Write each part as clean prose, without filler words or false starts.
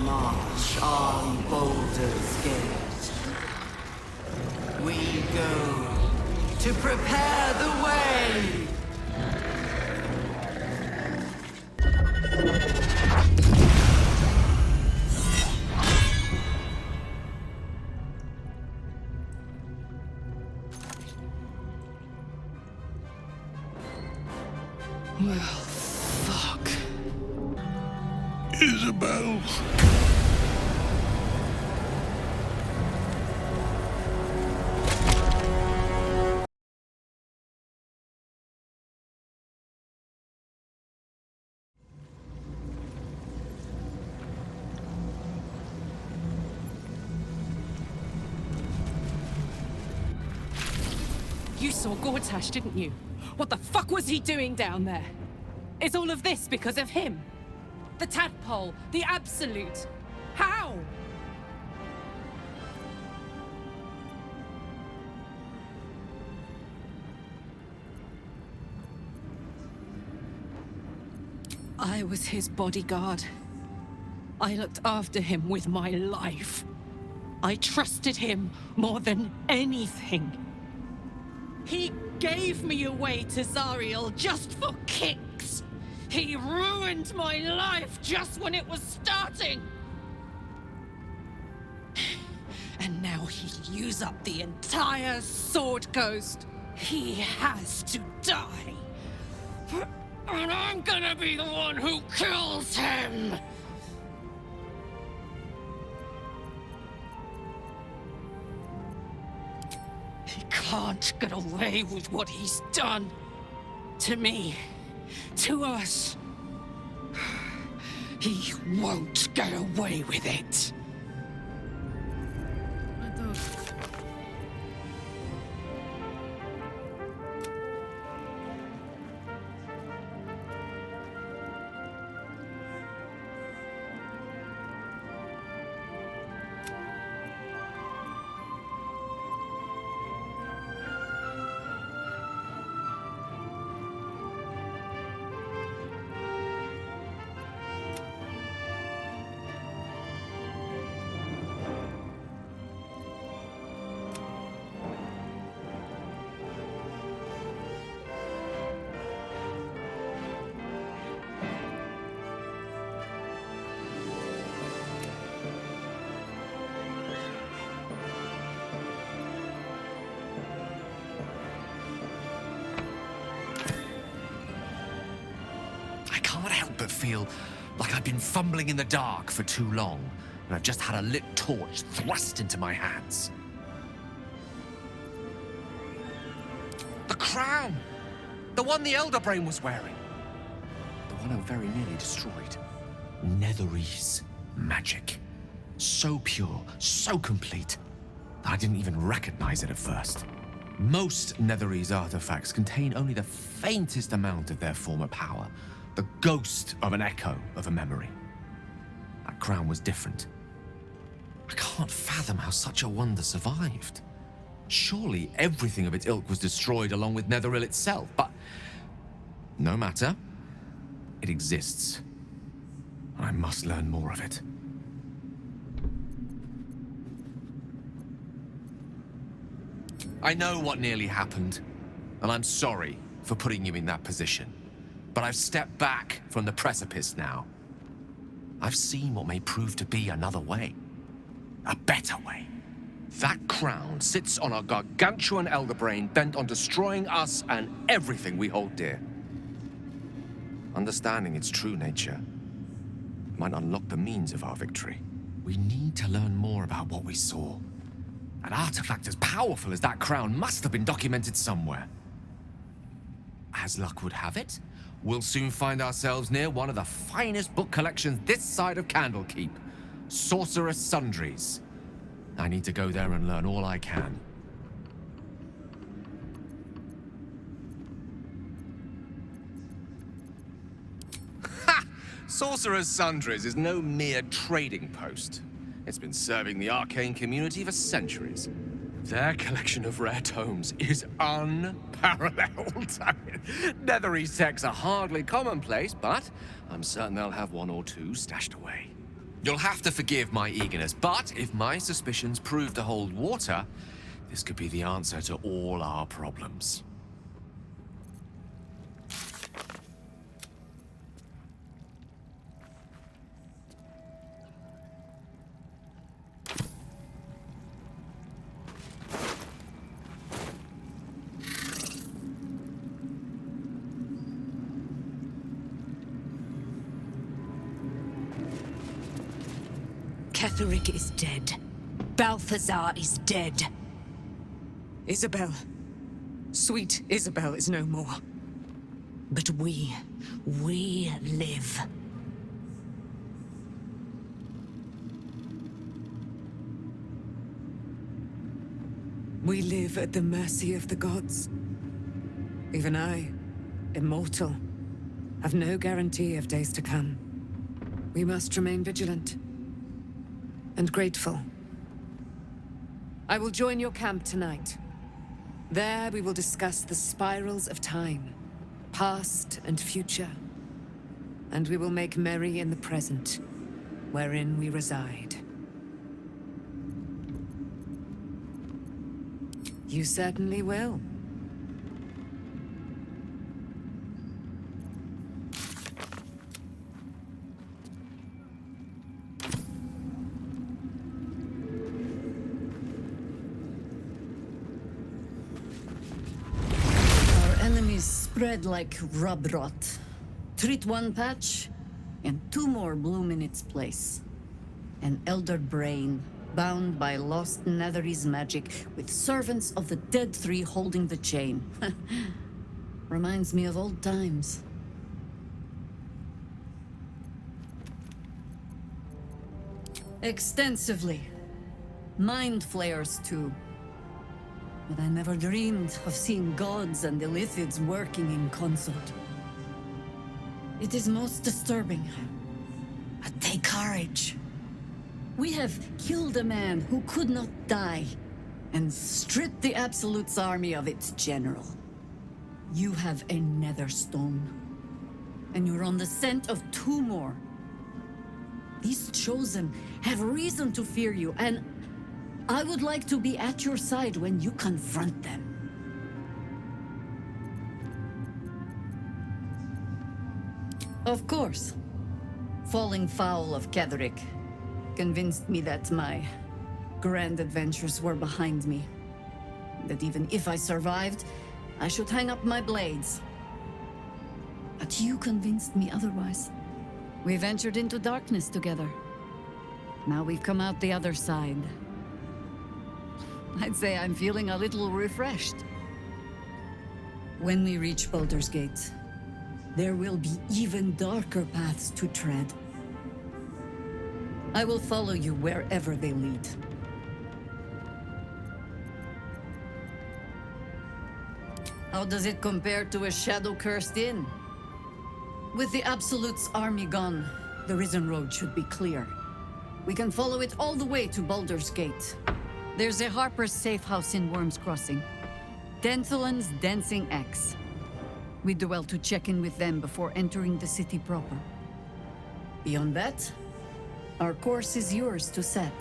march on Baldur's Gate. We go to prepare the way. Well, fuck. Isabel. You saw Gortash, didn't you? What the fuck was he doing down there? Is all of this because of him? The tadpole, the absolute. How? I was his bodyguard. I looked after him with my life. I trusted him more than anything. He gave me away to Zariel just for kicks. He ruined my life just when it was starting. And now he'll use up the entire Sword Coast. He has to die. And I'm gonna be the one who kills him. He can't get away with what he's done. To me. To us. He won't get away with it. But feel like I've been fumbling in the dark for too long, and I've just had a lit torch thrust into my hands. The crown! The one the Elder Brain was wearing. The one I very nearly destroyed. Netherese magic. So pure, so complete, that I didn't even recognize it at first. Most Netherese artifacts contain only the faintest amount of their former power. The ghost of an echo of a memory. That crown was different. I can't fathom how such a wonder survived. Surely everything of its ilk was destroyed along with Netheril itself, but no matter. It exists. I must learn more of it. I know what nearly happened, and I'm sorry for putting you in that position. But I've stepped back from the precipice now. I've seen what may prove to be another way. A better way. That crown sits on a gargantuan elder brain bent on destroying us and everything we hold dear. Understanding its true nature might unlock the means of our victory. We need to learn more about what we saw. An artifact as powerful as that crown must have been documented somewhere. As luck would have it, we'll soon find ourselves near one of the finest book collections this side of Candlekeep. Sorcerous Sundries. I need to go there and learn all I can. Ha! Sorcerous Sundries is no mere trading post. It's been serving the arcane community for centuries. Their collection of rare tomes is unparalleled. Netherese texts are hardly commonplace, but I'm certain they'll have one or two stashed away. You'll have to forgive my eagerness, but if my suspicions prove to hold water, this could be the answer to all our problems. Ketheric is dead. Balthazar is dead. Isabel. Sweet Isabel is no more. But we live. We live at the mercy of the gods. Even I, immortal, have no guarantee of days to come. We must remain vigilant. And grateful. I will join your camp tonight. There we will discuss the spirals of time, past and future. And we will make merry in the present, wherein we reside. You certainly will. Spread like rub rot. Treat one patch, and two more bloom in its place. An elder brain, bound by lost Netherese magic, with servants of the dead three holding the chain. Reminds me of old times. Extensively. Mind flayers, too. But I never dreamed of seeing gods and illithids working in consort. It is most disturbing. But take courage. We have killed a man who could not die, and stripped the Absolute's army of its general. You have a nether stone, and you're on the scent of two more. These chosen have reason to fear you, and I would like to be at your side when you confront them. Of course. Falling foul of Ketheric convinced me that my grand adventures were behind me. That even if I survived, I should hang up my blades. But you convinced me otherwise. We ventured into darkness together. Now we've come out the other side. I'd say I'm feeling a little refreshed. When we reach Baldur's Gate, there will be even darker paths to tread. I will follow you wherever they lead. How does it compare to a shadow-cursed inn? With the Absolute's army gone, the Risen Road should be clear. We can follow it all the way to Baldur's Gate. There's a Harper's safe house in Worm's Crossing. Denthalen's Dancing Axe. We do well to check in with them before entering the city proper. Beyond that, our course is yours to set.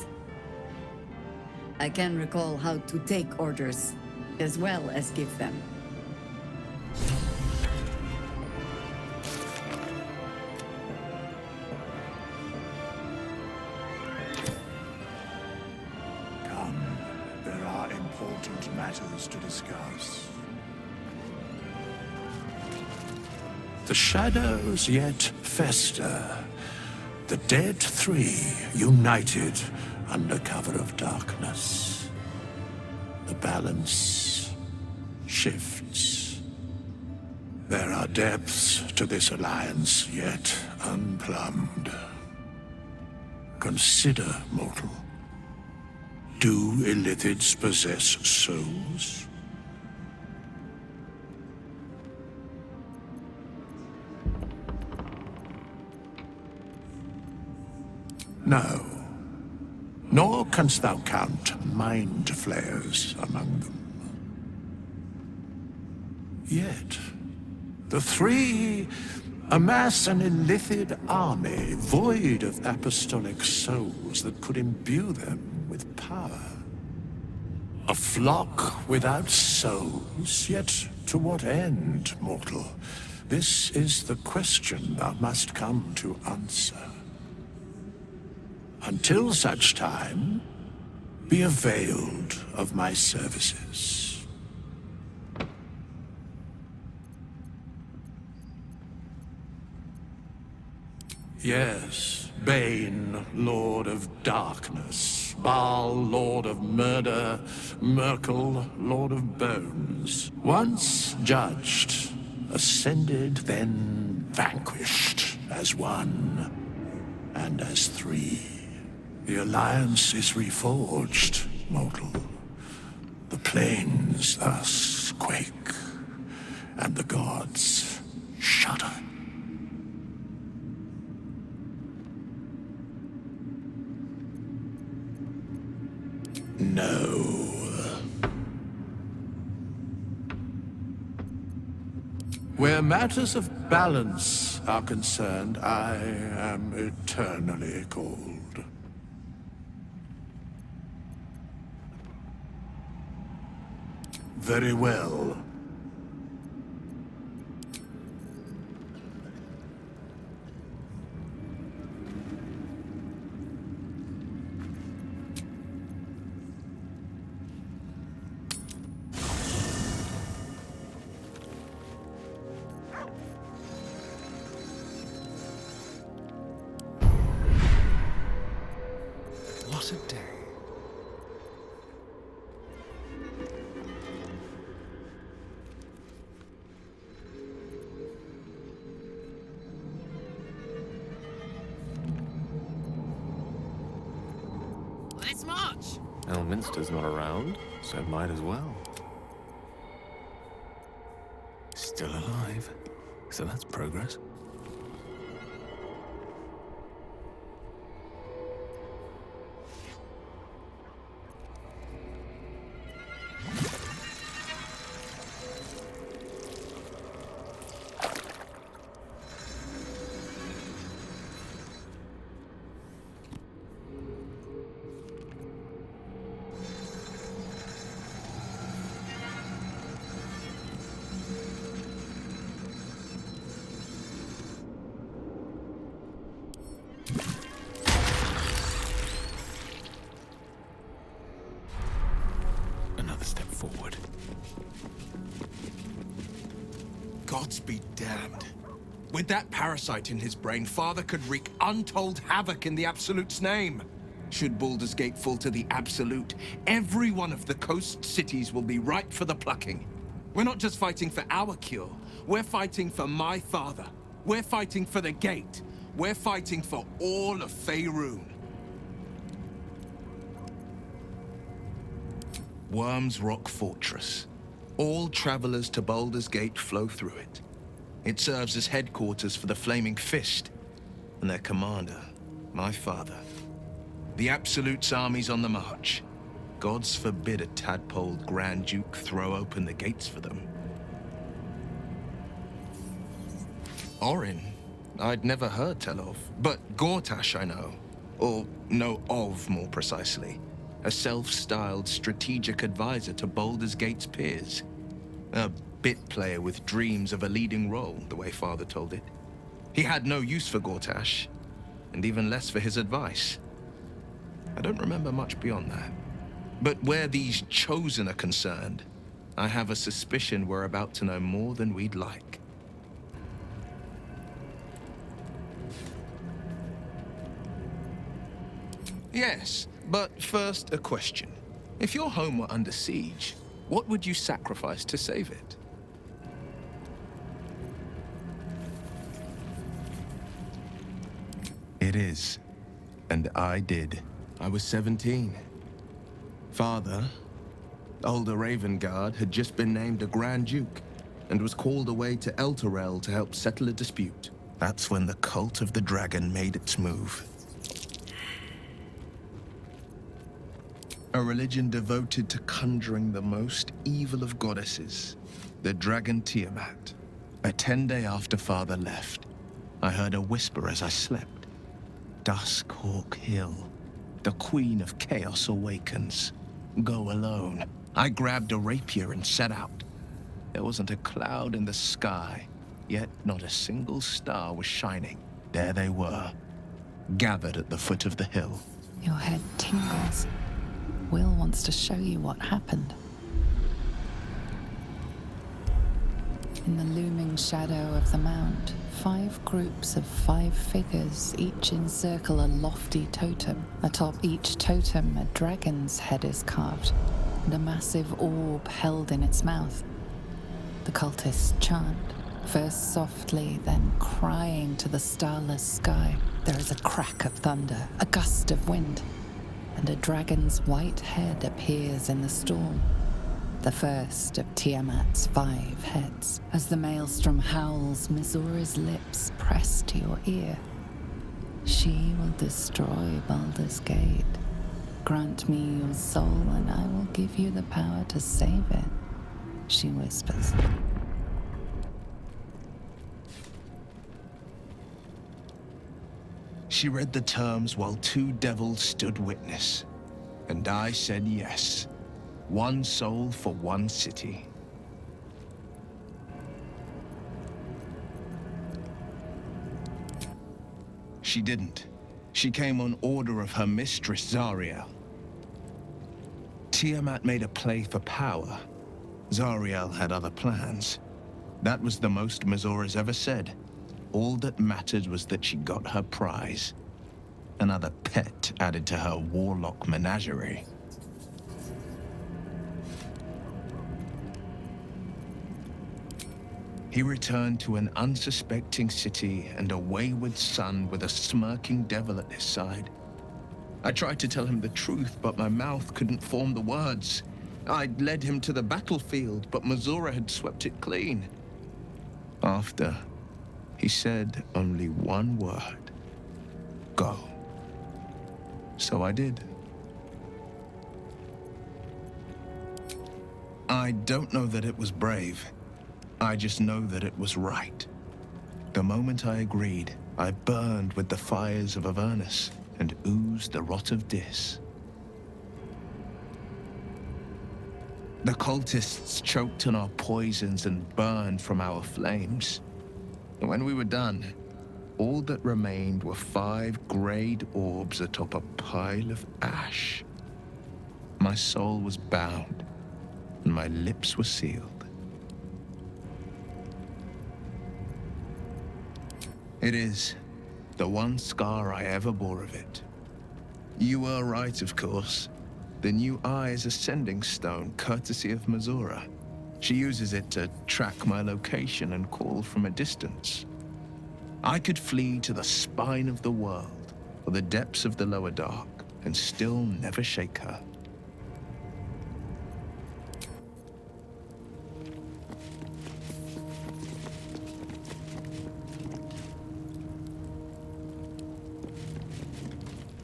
I can recall how to take orders, as well as give them. Matters to discuss. The shadows yet fester. The dead three united under cover of darkness. The balance shifts. There are depths to this alliance yet unplumbed. Consider, mortal. Do illithids possess souls? No. Nor canst thou count mind flayers among them. Yet, the three Amass an illithid army void of apostolic souls that could imbue them with power. A flock without souls, yet to what end, mortal? This is the question thou must come to answer. Until such time, be availed of my services. Yes, Bane, Lord of Darkness, Baal, Lord of Murder, Merkel, Lord of Bones. Once judged, ascended, then vanquished, as one, and as three. The alliance is reforged, mortal. The plains thus quake, and the gods shudder. No. Where matters of balance are concerned, I am eternally cold. Very well. What a day. Let's march! Elminster's not around, so might as well. Still alive, so that's progress. Step forward. Gods be damned. With that parasite in his brain, Father could wreak untold havoc in the Absolute's name. Should Baldur's Gate fall to the Absolute, every one of the coast cities will be ripe for the plucking. We're not just fighting for our cure, we're fighting for my father. We're fighting for the Gate. We're fighting for all of Feyruun. Worm's Rock Fortress. All travelers to Baldur's Gate flow through it. It serves as headquarters for the Flaming Fist, and their commander, my father. The Absolute's army's on the march. Gods forbid a tadpoled Grand Duke throw open the gates for them. Orin, I'd never heard tell of, but Gortash I know. Or know of, more precisely. A self-styled strategic advisor to Baldur's Gate's peers. A bit player with dreams of a leading role, the way Father told it. He had no use for Gortash, and even less for his advice. I don't remember much beyond that. But where these Chosen are concerned, I have a suspicion we're about to know more than we'd like. Yes, but first a question. If your home were under siege, what would you sacrifice to save it? It is. And I did. I was 17. Father, older Ravengard, had just been named a Grand Duke and was called away to Elturel to help settle a dispute. That's when the cult of the dragon made its move. A religion devoted to conjuring the most evil of goddesses, the dragon Tiamat. A 10-day after Father left, I heard a whisper as I slept. Duskhawk Hill. The Queen of Chaos awakens. Go alone. I grabbed a rapier and set out. There wasn't a cloud in the sky, yet not a single star was shining. There they were, gathered at the foot of the hill. Your head tingles. Will wants to show you what happened. In the looming shadow of the mount, 5 groups of 5 figures each encircle a lofty totem. Atop each totem, a dragon's head is carved, and a massive orb held in its mouth. The cultists chant, first softly, then crying to the starless sky. There is a crack of thunder, a gust of wind, and a dragon's white head appears in the storm. The first of Tiamat's 5 heads. As the maelstrom howls, Mizura's lips press to your ear. She will destroy Baldur's Gate. Grant me your soul and I will give you the power to save it, she whispers. She read the terms while 2 devils stood witness, and I said yes. 1 soul for 1 city. She didn't. She came on order of her mistress, Zariel. Tiamat made a play for power. Zariel had other plans. That was the most Mizura's ever said. All that mattered was that she got her prize. Another pet added to her warlock menagerie. He returned to an unsuspecting city and a wayward son with a smirking devil at his side. I tried to tell him the truth, but my mouth couldn't form the words. I'd led him to the battlefield, but Mizura had swept it clean. After, he said only 1 word. Go. So I did. I don't know that it was brave. I just know that it was right. The moment I agreed, I burned with the fires of Avernus and oozed the rot of Dis. The cultists choked on our poisons and burned from our flames. When we were done, all that remained were 5 greyed orbs atop a pile of ash. My soul was bound, and my lips were sealed. It is the one scar I ever bore of it. You were right, of course. The new eye is a sending stone, courtesy of Mizura. She uses it to track my location and call from a distance. I could flee to the spine of the world, or the depths of the lower dark, and still never shake her.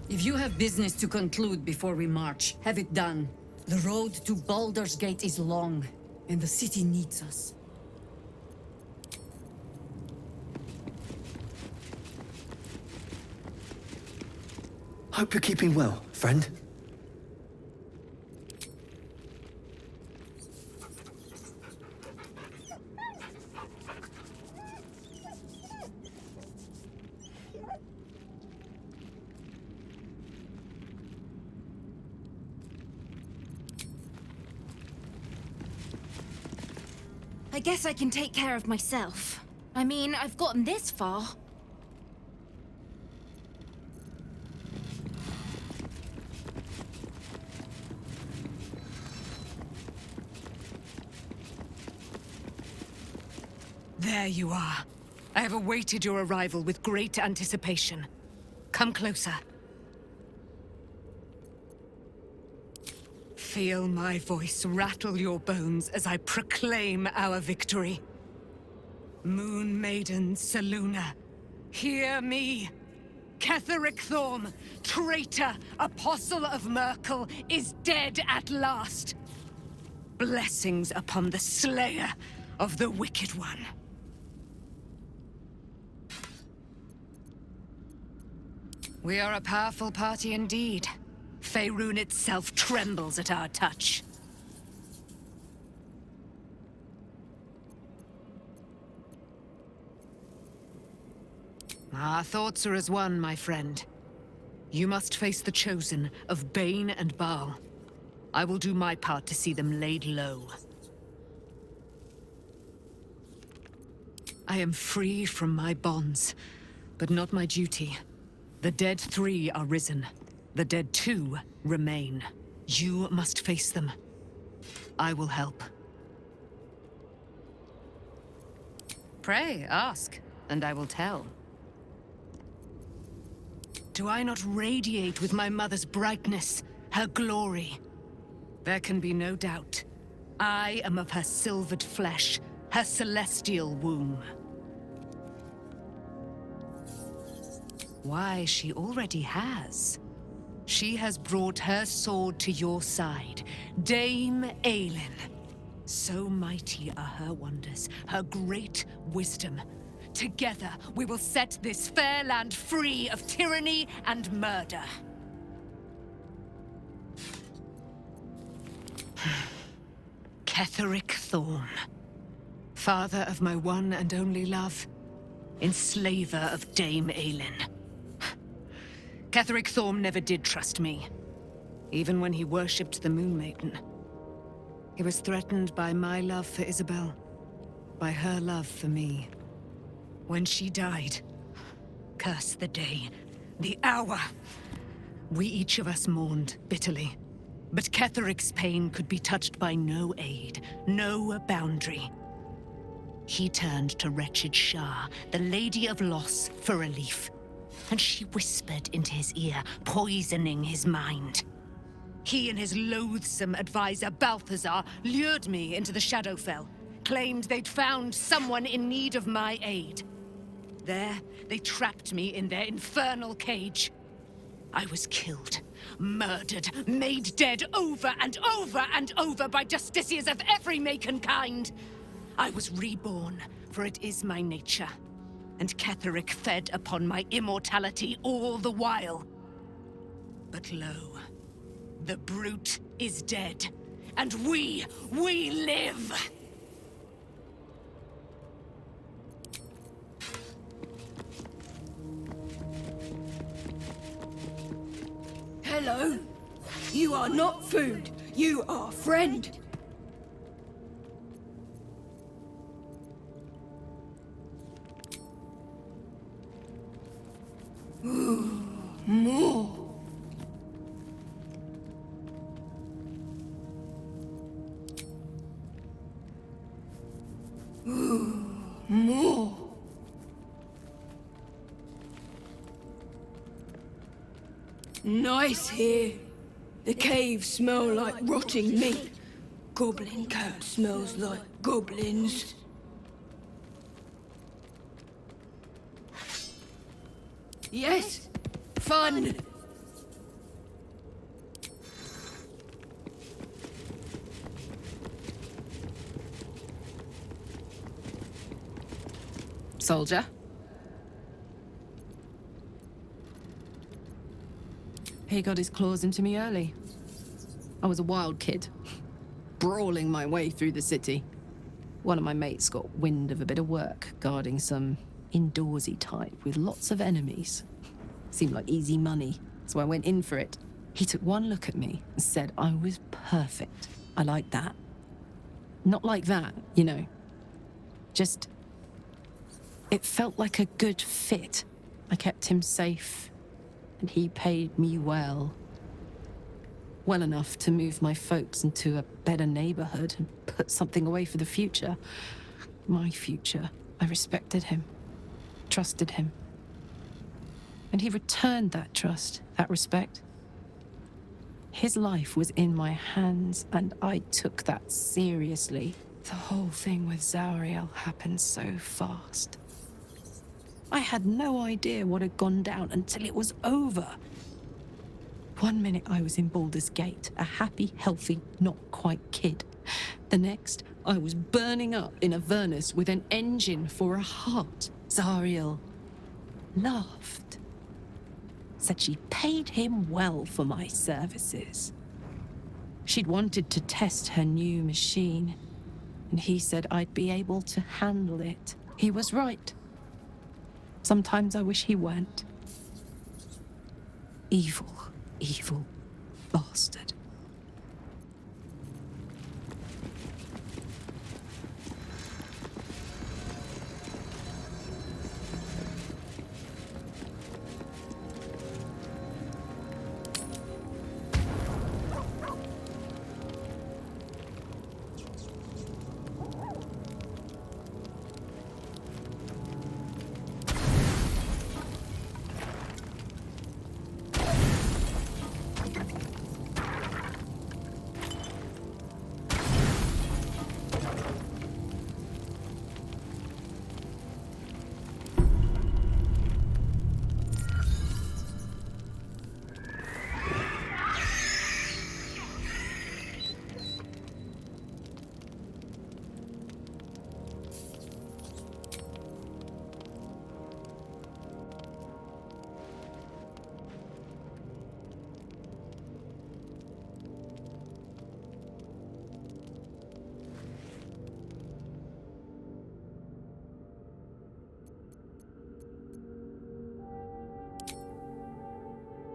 If you have business to conclude before we march, have it done. The road to Baldur's Gate is long, and the city needs us. Hope you're keeping well, friend. I guess I can take care of myself. I mean, I've gotten this far. There you are. I have awaited your arrival with great anticipation. Come closer. Feel my voice rattle your bones as I proclaim our victory. Moon Maiden Selûne, hear me! Ketheric Thorm, traitor, apostle of Merkel, is dead at last. Blessings upon the slayer of the Wicked One. We are a powerful party indeed. Feyruin itself trembles at our touch. Our thoughts are as one, my friend. You must face the chosen of Bane and Baal. I will do my part to see them laid low. I am free from my bonds, but not my duty. The dead 3 are risen. The dead 2 remain. You must face them. I will help. Pray, ask, and I will tell. Do I not radiate with my mother's brightness, her glory? There can be no doubt. I am of her silvered flesh, her celestial womb. Why, she already has. She has brought her sword to your side, Dame Aelin. So mighty are her wonders, her great wisdom. Together, we will set this fair land free of tyranny and murder. Ketheric Thorn, father of my one and only love, enslaver of Dame Aelin. Ketheric Thorn never did trust me, even when he worshipped the Moon Maiden. He was threatened by my love for Isabel, by her love for me. When she died, curse the day, the hour. We each of us mourned bitterly, but Ketheric's pain could be touched by no aid, no boundary. He turned to wretched Shah, the Lady of Loss, for relief, and she whispered into his ear, poisoning his mind. He and his loathsome advisor, Balthazar, lured me into the Shadowfell, claimed they'd found someone in need of my aid. There, they trapped me in their infernal cage. I was killed, murdered, made dead over and over and over by justiciars of every make and kind. I was reborn, for it is my nature. And Ketheric fed upon my immortality all the while. But lo, the brute is dead, and we live! Hello? You are not food. You are friend. Ooh, more. Ooh, more. Nice here. The caves smell like rotting meat. Goblin camp smells like goblins. Yes, fun. Soldier. He got his claws into me early. I was a wild kid, brawling my way through the city. One of my mates got wind of a bit of work guarding some indoorsy type with lots of enemies. Seemed like easy money, so I went in for it. He took one look at me and said I was perfect. I like that. Not like that, you know. Just... it felt like a good fit. I kept him safe, and he paid me well. Well enough to move my folks into a better neighborhood and put something away for the future. My future. I respected him, trusted him. And he returned that trust, that respect. His life was in my hands, and I took that seriously. The whole thing with Zauriel happened so fast. I had no idea what had gone down until it was over. 1 minute I was in Baldur's Gate, a happy, healthy, not quite kid. The next, I was burning up in Avernus with an engine for a heart. Zauriel laughed. said she paid him well for my services. She'd wanted to test her new machine, and he said I'd be able to handle it. He was right. Sometimes I wish he weren't. Evil, evil bastard.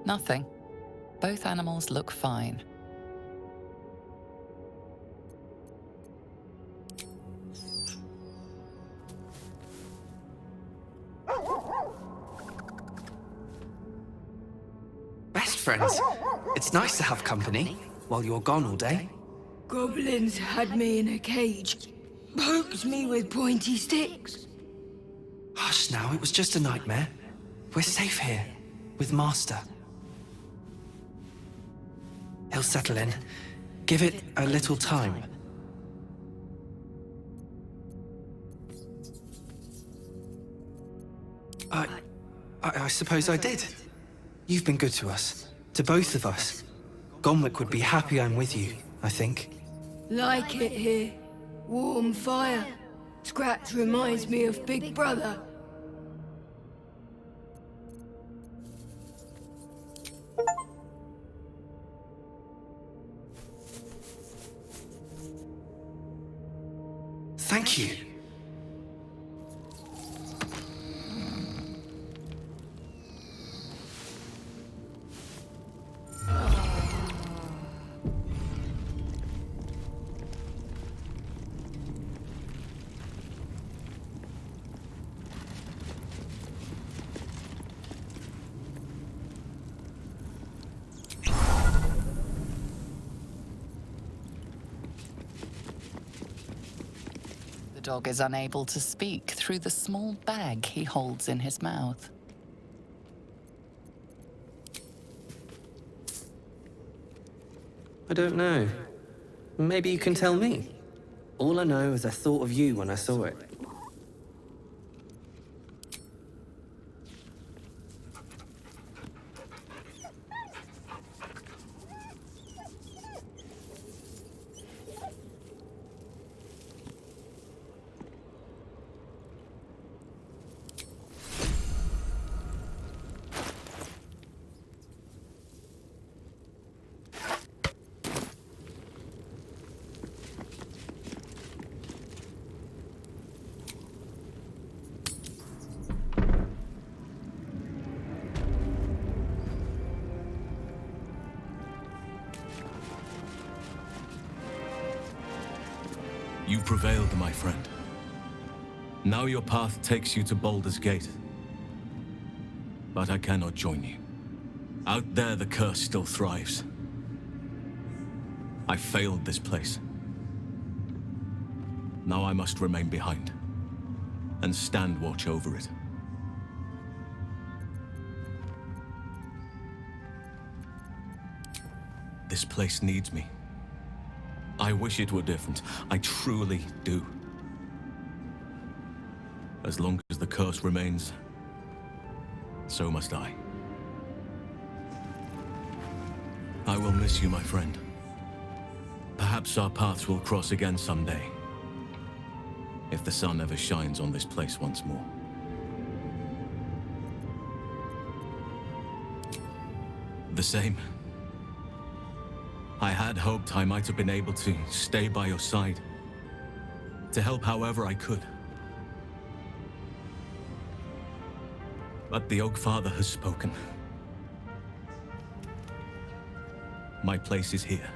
Nothing. Both animals look fine. Best friends. It's nice to have company while you're gone all day. Goblins had me in a cage, poked me with pointy sticks. Hush now, it was just a nightmare. We're safe here, with Master. He'll settle in. Give it a little time. I suppose I did. You've been good to us. To both of us. Gonwick would be happy I'm with you, I think. Like it here. Warm fire. Scratch reminds me of Big Brother. Thank you. The dog is unable to speak through the small bag he holds in his mouth. I don't know. Maybe you can tell me. All I know is I thought of you when I saw it. You prevailed, my friend. Now your path takes you to Baldur's Gate. But I cannot join you. Out there, the curse still thrives. I failed this place. Now I must remain behind and stand watch over it. This place needs me. I wish it were different. I truly do. As long as the curse remains, so must I. I will miss you, my friend. Perhaps our paths will cross again someday, if the sun ever shines on this place once more. The same. I had hoped I might have been able to stay by your side, to help however I could. But the Oak Father has spoken. My place is here.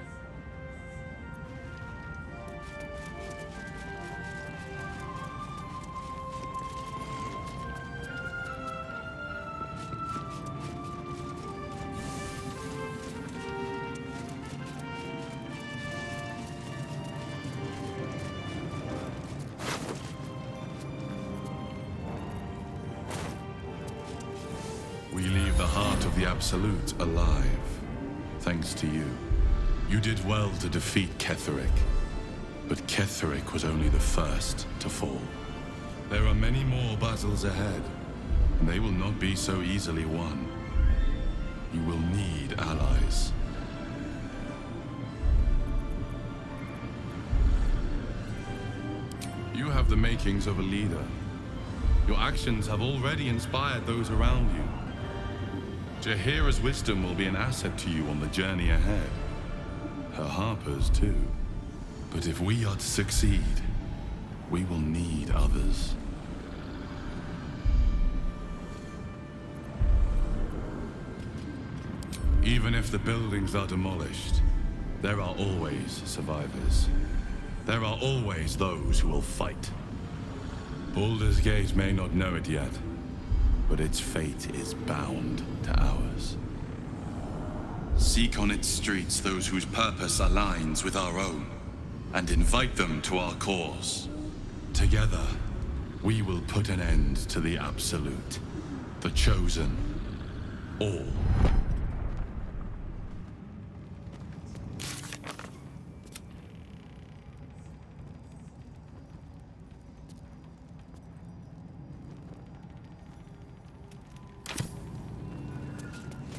We leave the heart of the Absolute alive, thanks to you. You did well to defeat Ketheric, but Ketheric was only the first to fall. There are many more battles ahead, and they will not be so easily won. You will need allies. You have the makings of a leader. Your actions have already inspired those around you. Jaheira's wisdom will be an asset to you on the journey ahead. Her Harper's too. But if we are to succeed, we will need others. Even if the buildings are demolished, there are always survivors. There are always those who will fight. Baldur's Gate may not know it yet, but its fate is bound to ours. Seek on its streets those whose purpose aligns with our own, and invite them to our cause. Together, we will put an end to the Absolute, the Chosen, all.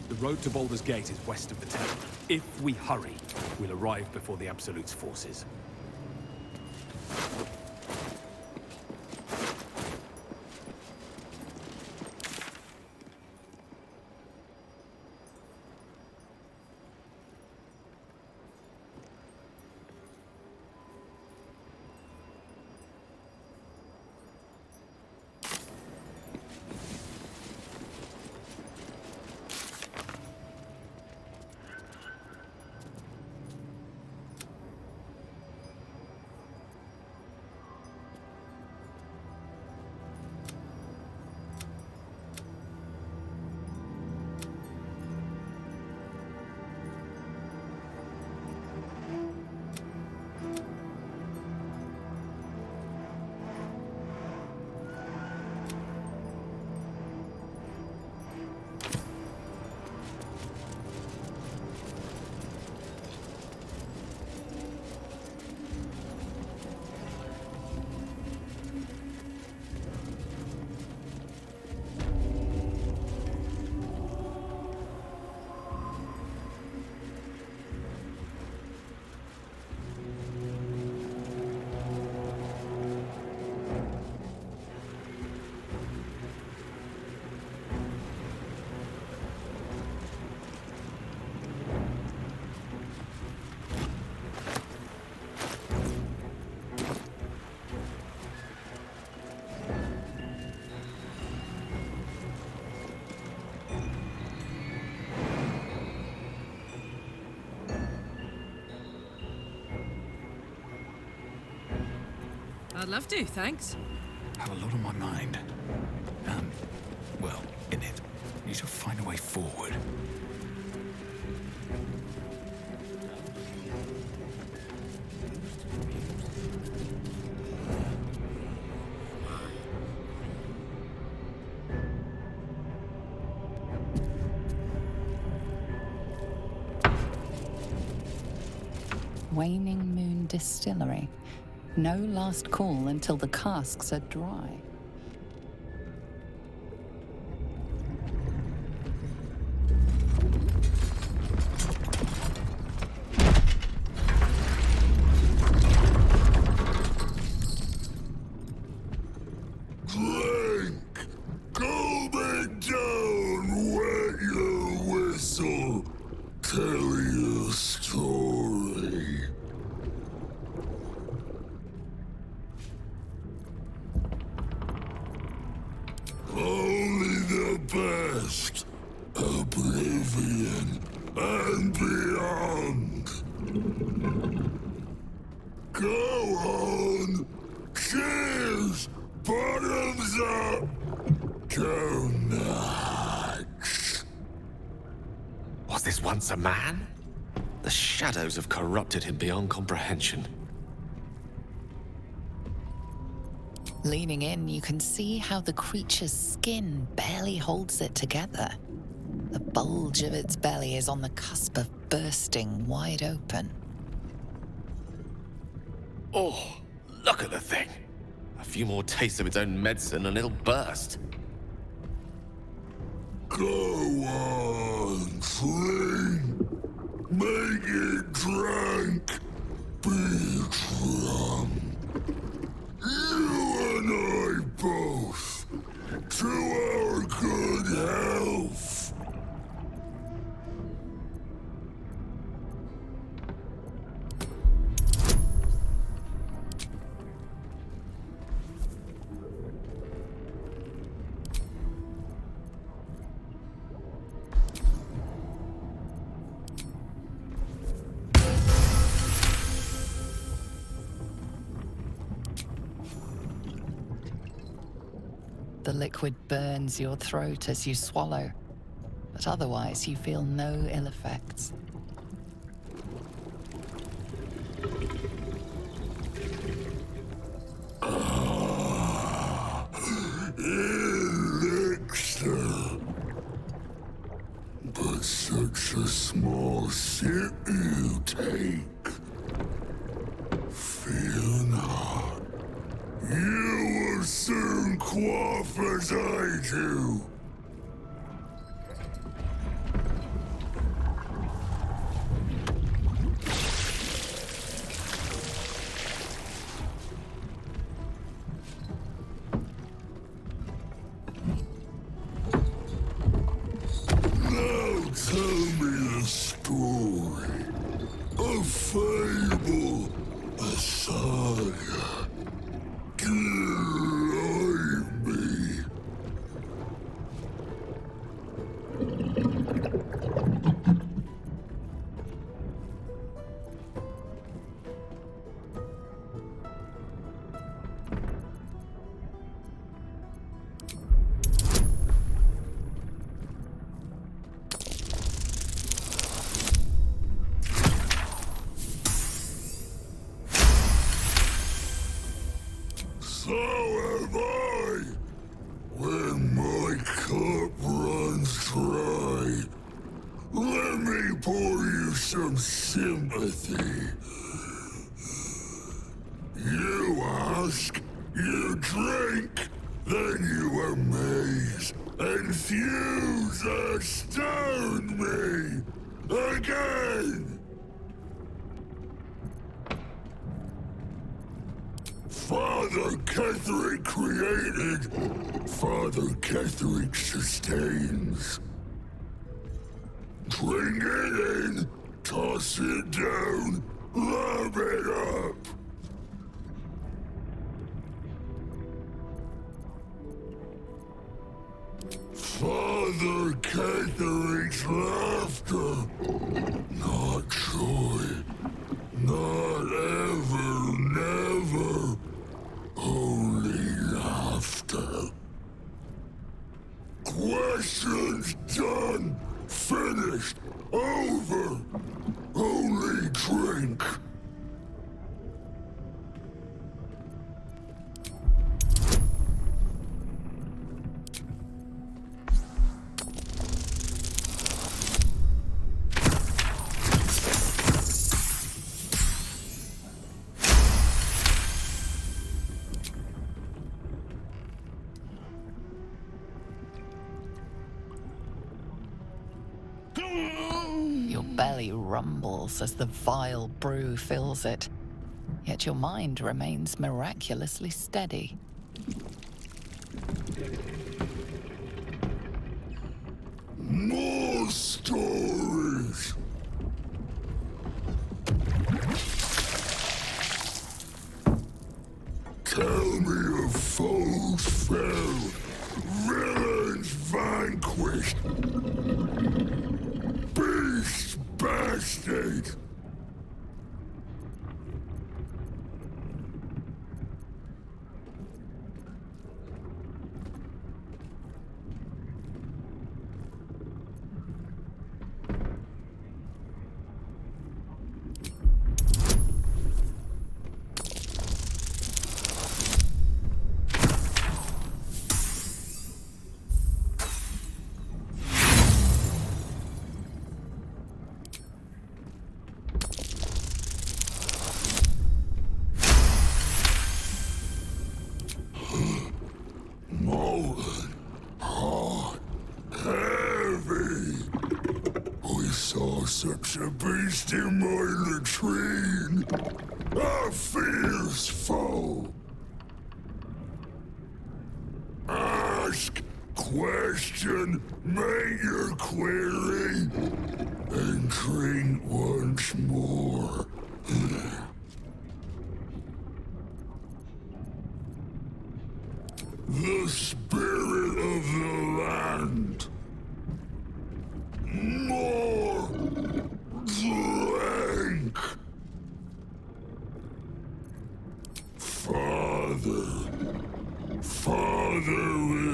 The road to Baldur's Gate is west of the town. If we hurry, we'll arrive before the Absolute's forces. I'd love to, thanks. I have a lot on my mind. Well, in it. Need to find a way forward. Waning Moon Distillery. No last call until the casks are dry. Clank! Go back down, wet your whistle. tell you a story. Only the best. Oblivion and beyond. Go on. Cheers. Bottoms up. Go nuts. Was this once a man? The shadows have corrupted him beyond comprehension. Leaning in, you can see how the creature's skin barely holds it together. The bulge of its belly is on the cusp of bursting wide open. Oh, look at the thing. A few more tastes of its own medicine and it'll burst. Go on, drink. Make it drink. Be drunk. You and I both. To our good health. The liquid burns your throat as you swallow, but otherwise you feel no ill effects. Elixir. But such a small sip you take. Fear not. You will soon quaff as I do. Now tell me a story, a fable, a saga. Delight me. So have I. When my cup runs dry, let me pour you some sympathy. You ask, you drink, then you amaze, enfuse, astound me again. Father Ketherick created, Father Ketherick sustains. Drink it in, toss it down, lap it up. Father Ketherick's laughter, not joy, not ever, never. Only laughter. Questions done, finished, over. Only drink. Your belly rumbles as the vile brew fills it, yet your mind remains miraculously steady. More stories. fulfilled, villains vanquished, beasts bested. Such a beast in my latrine, a fierce foe. Ask, question, make your query, and drink once more. The spirit of the land. More drink. Father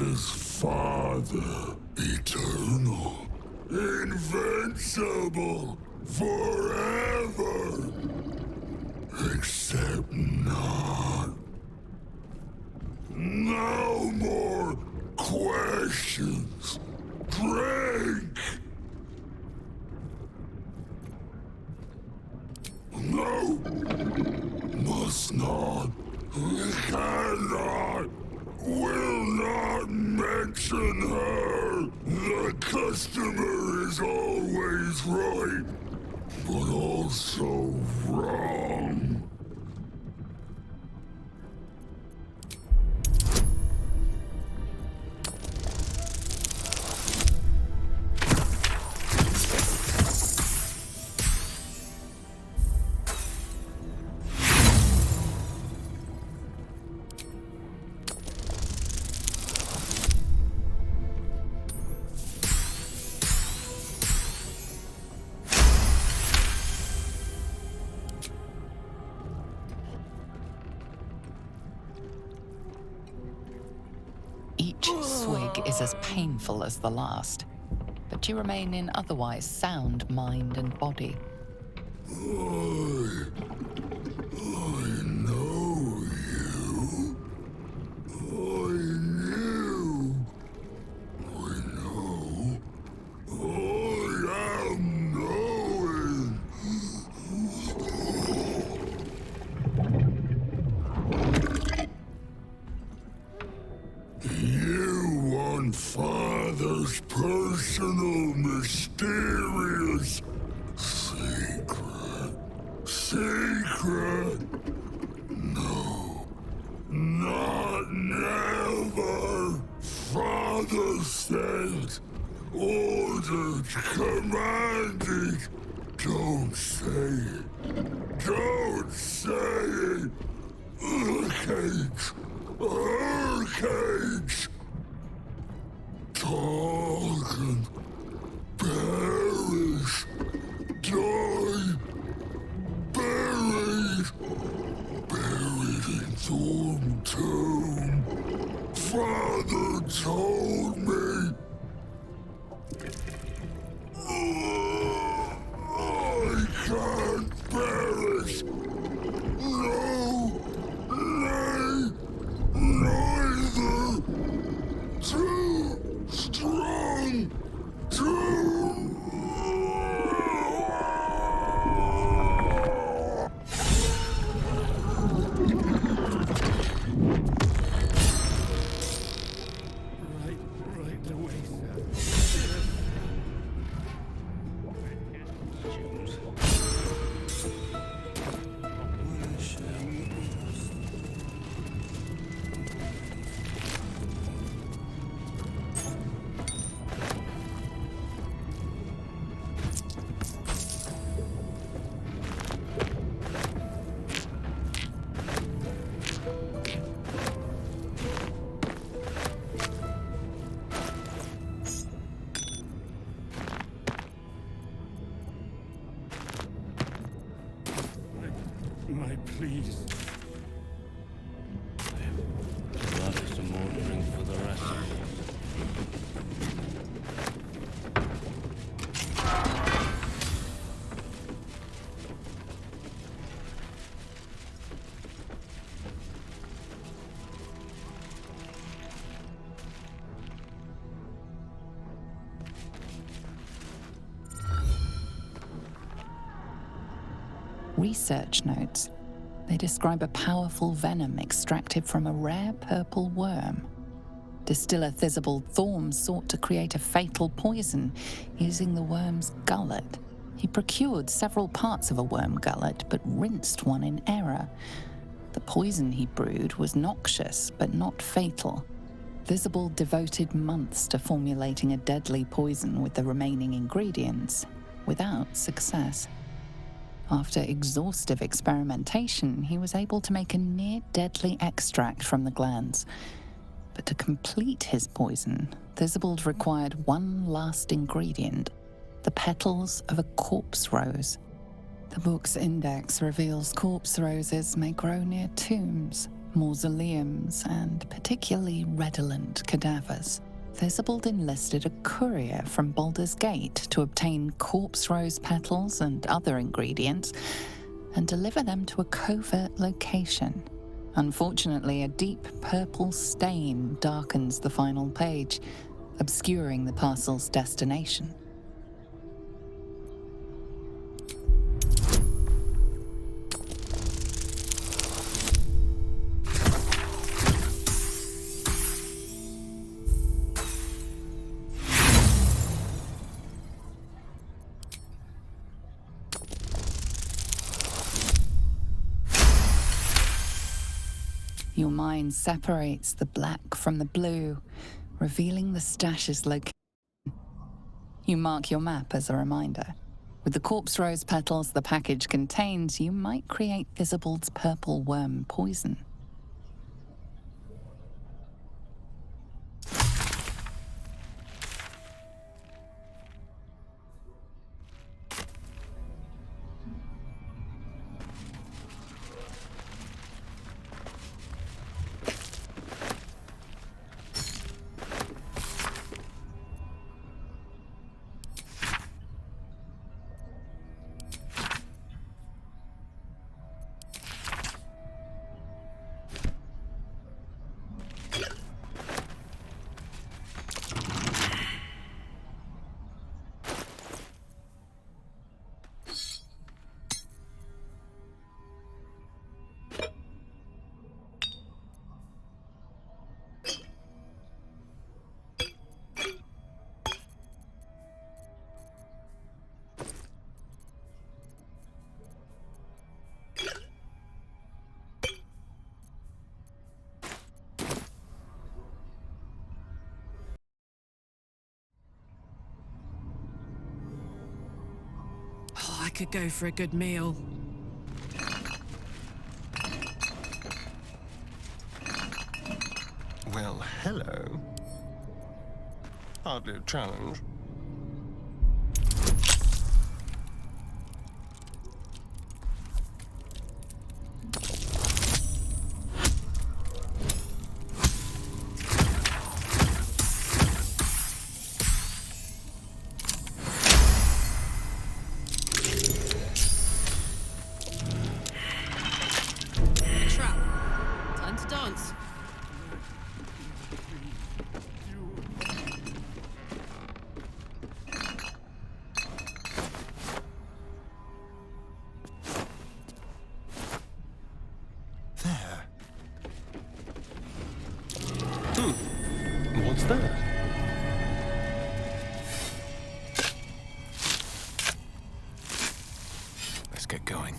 is Father, eternal, invincible, forever, except not. No more questions. Drink. No, must not, cannot, will not mention her. The customer is always right, but also wrong. Each swig is as painful as the last, but you remain in otherwise sound mind and body. I know you. I knew. I know. I am knowing. You want Father's personal, mysterious secret. Secret? No. Not never. Father said, ordered, commanded. Don't say it. Don't say it. Cage. Her cage. Talk and perish. Die. Buried. Buried in Thorn Tomb. Father told me. I can't perish. No. Nay. Neither. Too strong. Too. Right away, sir. My pleas. I'll have some more drink for the rest of us. Research notes. They describe a powerful venom extracted from a rare purple worm. Distiller Thisobald Thorm sought to create a fatal poison using the worm's gullet. He procured several parts of a worm gullet, but rinsed one in error. The poison he brewed was noxious, but not fatal. Thisobald devoted months to formulating a deadly poison with the remaining ingredients, without success. After exhaustive experimentation, he was able to make a near-deadly extract from the glands. But to complete his poison, Thisobald required one last ingredient, the petals of a corpse rose. The book's index reveals corpse roses may grow near tombs, mausoleums, and particularly redolent cadavers. Thisobald enlisted a courier from Baldur's Gate to obtain corpse rose petals and other ingredients and deliver them to a covert location. Unfortunately, a deep purple stain darkens the final page, obscuring the parcel's destination. Your mind separates the black from the blue, revealing the stash's location. You mark your map as a reminder. With the corpse rose petals the package contains, you might create Thisobald's purple worm poison. I could go for a good meal. Well, hello. Hardly a challenge. What's that? Let's get going.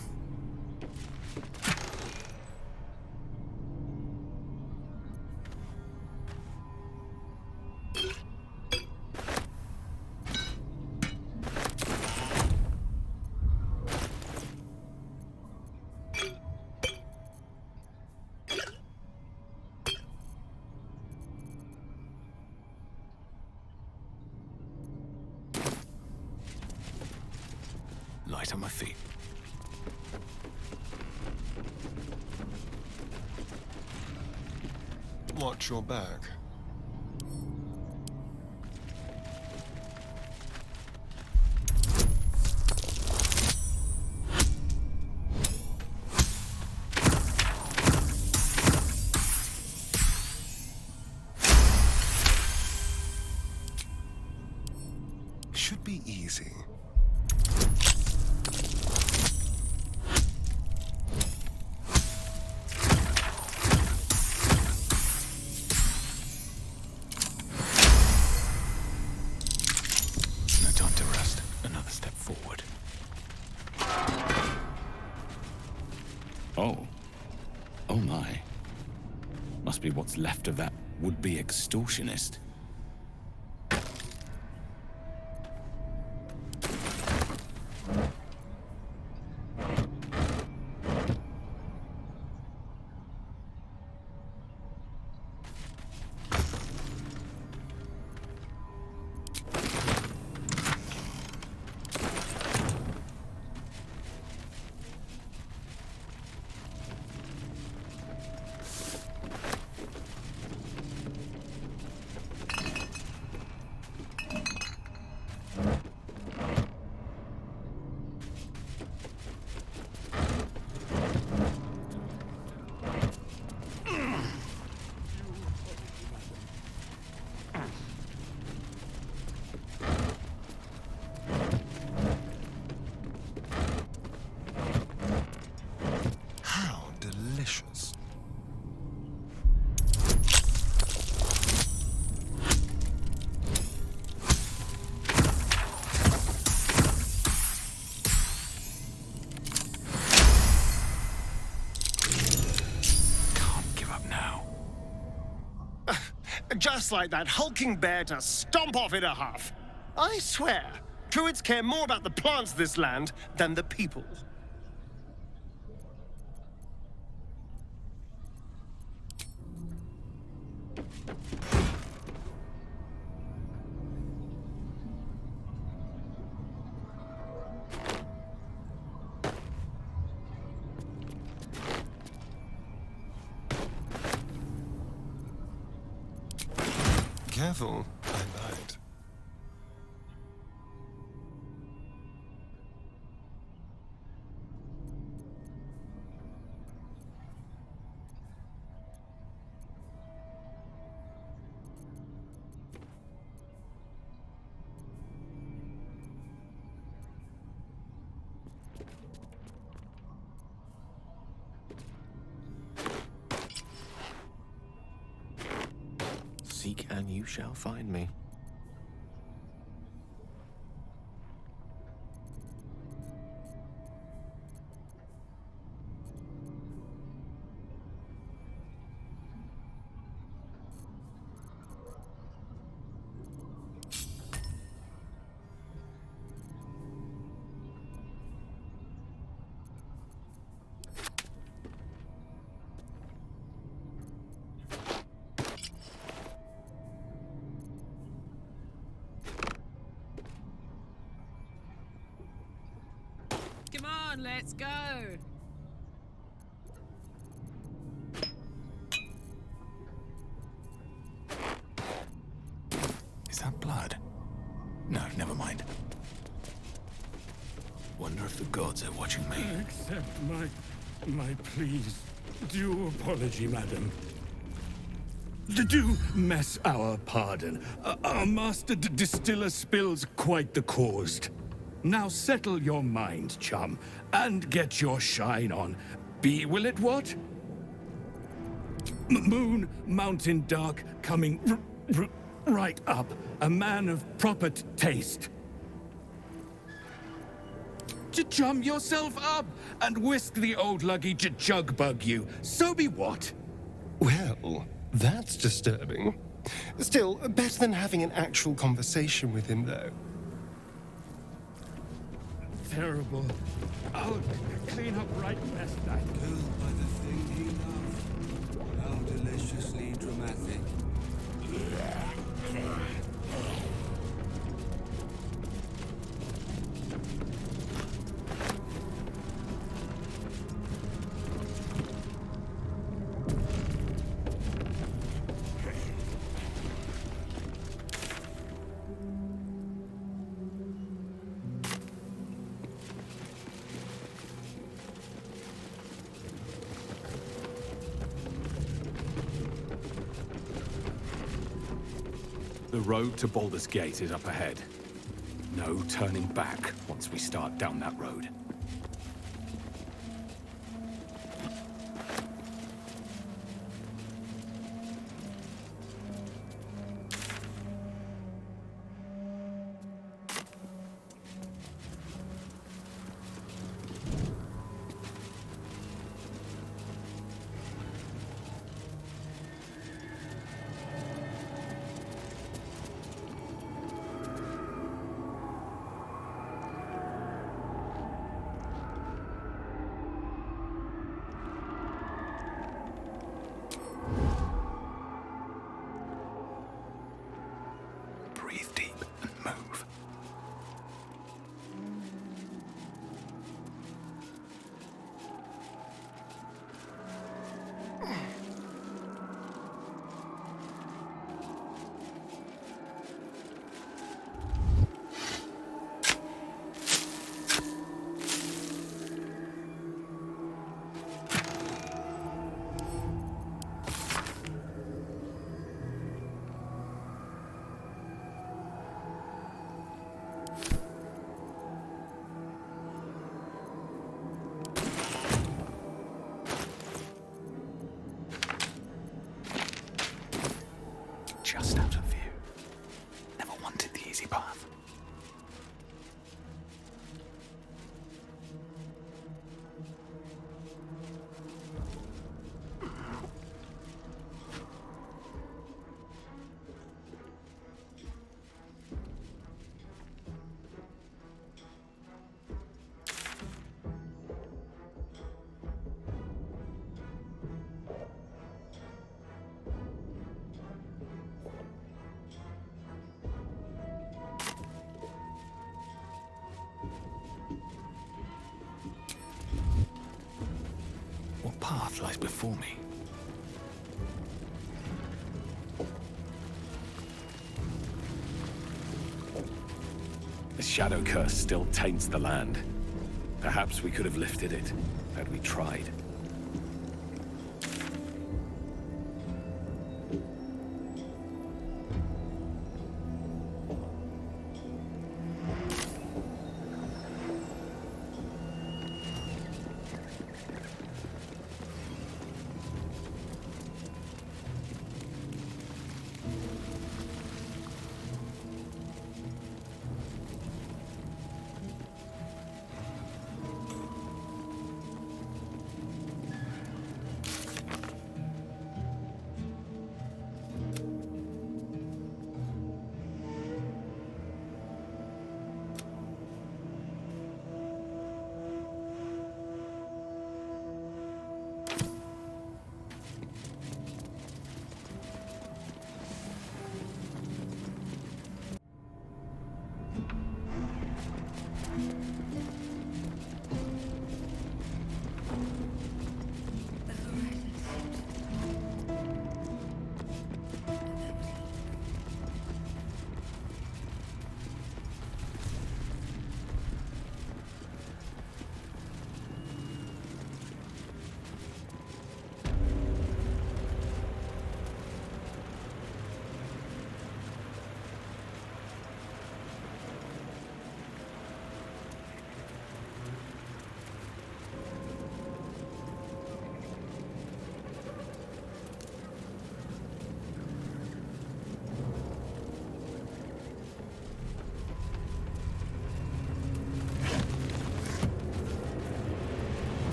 Light on my feet. Watch your back. Should be easy. No time to rest. Another step forward. Oh. Oh my. Must be what's left of that would-be extortionist. Delicious. Can't give up now. Just like that hulking bear to stomp off in a huff. I swear, druids care more about the plants of this land than the people. Careful, I bite. Seek and you shall find me. Come on, let's go. Is that blood? No, never mind. Wonder if the gods are watching me. Accept my pleas. Due apology, madam. Do mess our pardon. Our master distiller spills quite the caused. Now settle your mind, chum, and get your shine on. Be will it what? Moon, mountain dark, coming right up. A man of proper taste. Chum yourself up and whisk the old luggy jug bug you. So be what? Well, that's disturbing. Still, better than having an actual conversation with him, though. Terrible. I'll clean up right best I Killed by the thing he loved. How deliciously dramatic. The road to Baldur's Gate is up ahead. No turning back once we start down that road. Breathe deep and move. Just out of view. Never wanted the easy path. What path lies before me? The shadow curse still taints the land. Perhaps we could have lifted it, had we tried.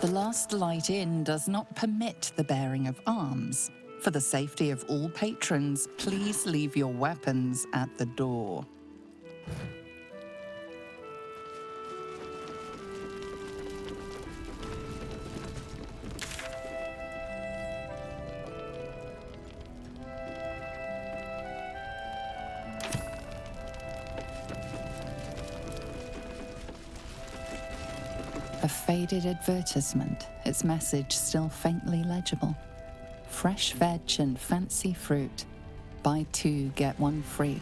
The Last Light Inn does not permit the bearing of arms. For the safety of all patrons, please leave your weapons at the door. A faded advertisement, its message still faintly legible. Fresh veg and fancy fruit. Buy 2, get 1 free.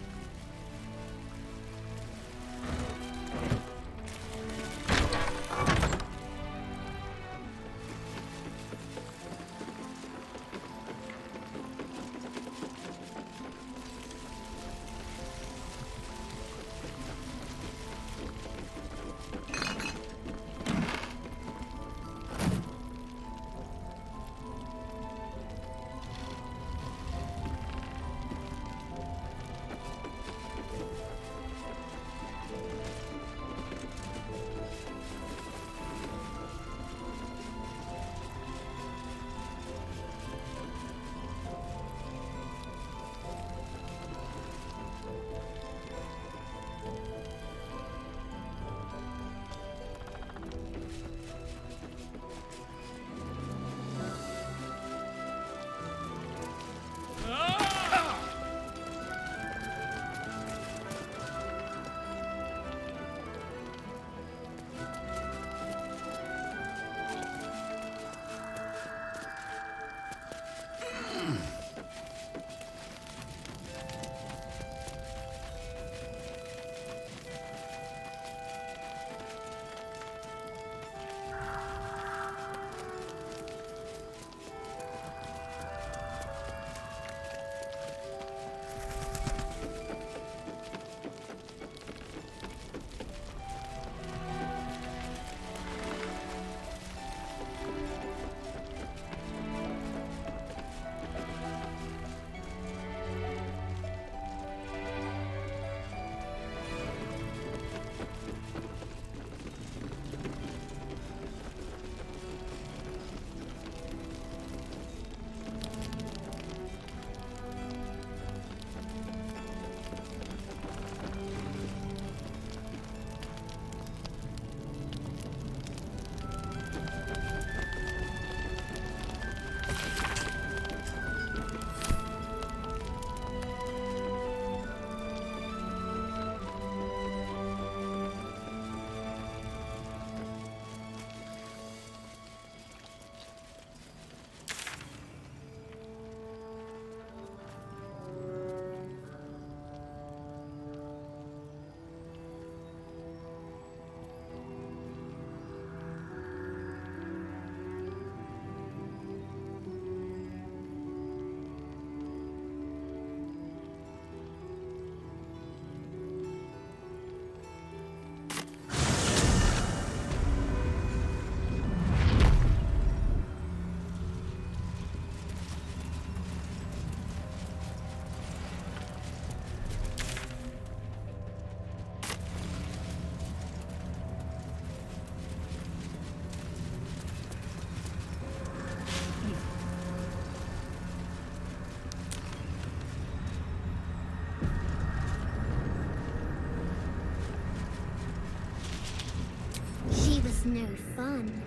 No fun.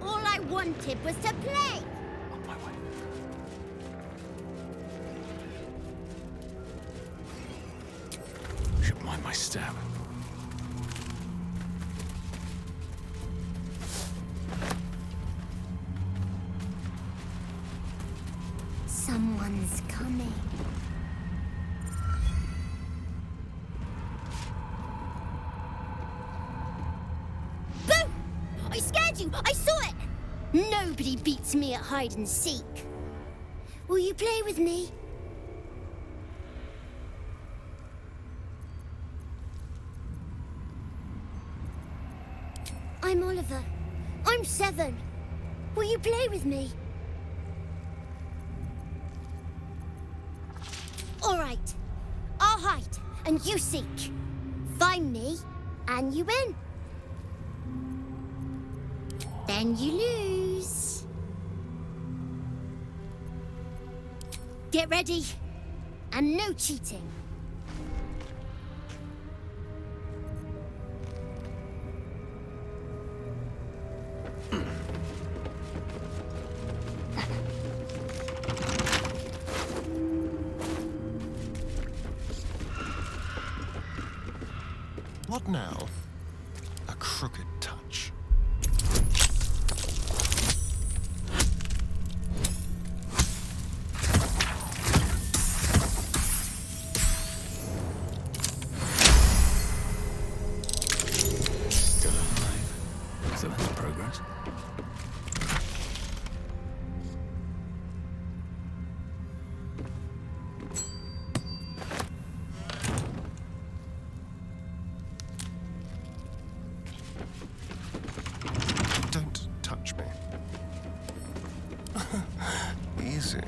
All I wanted was to play. On my way. Should mind my step. Someone's coming. I saw it! Nobody beats me at hide and seek. Will you play with me? I'm Oliver. I'm 7. Will you play with me? All right. I'll hide, and you seek. Find me, and you win. Then Then you lose. Get ready. And no cheating. What now? A crooked touch. Still alive. So that's progress. Don't touch me. Easy.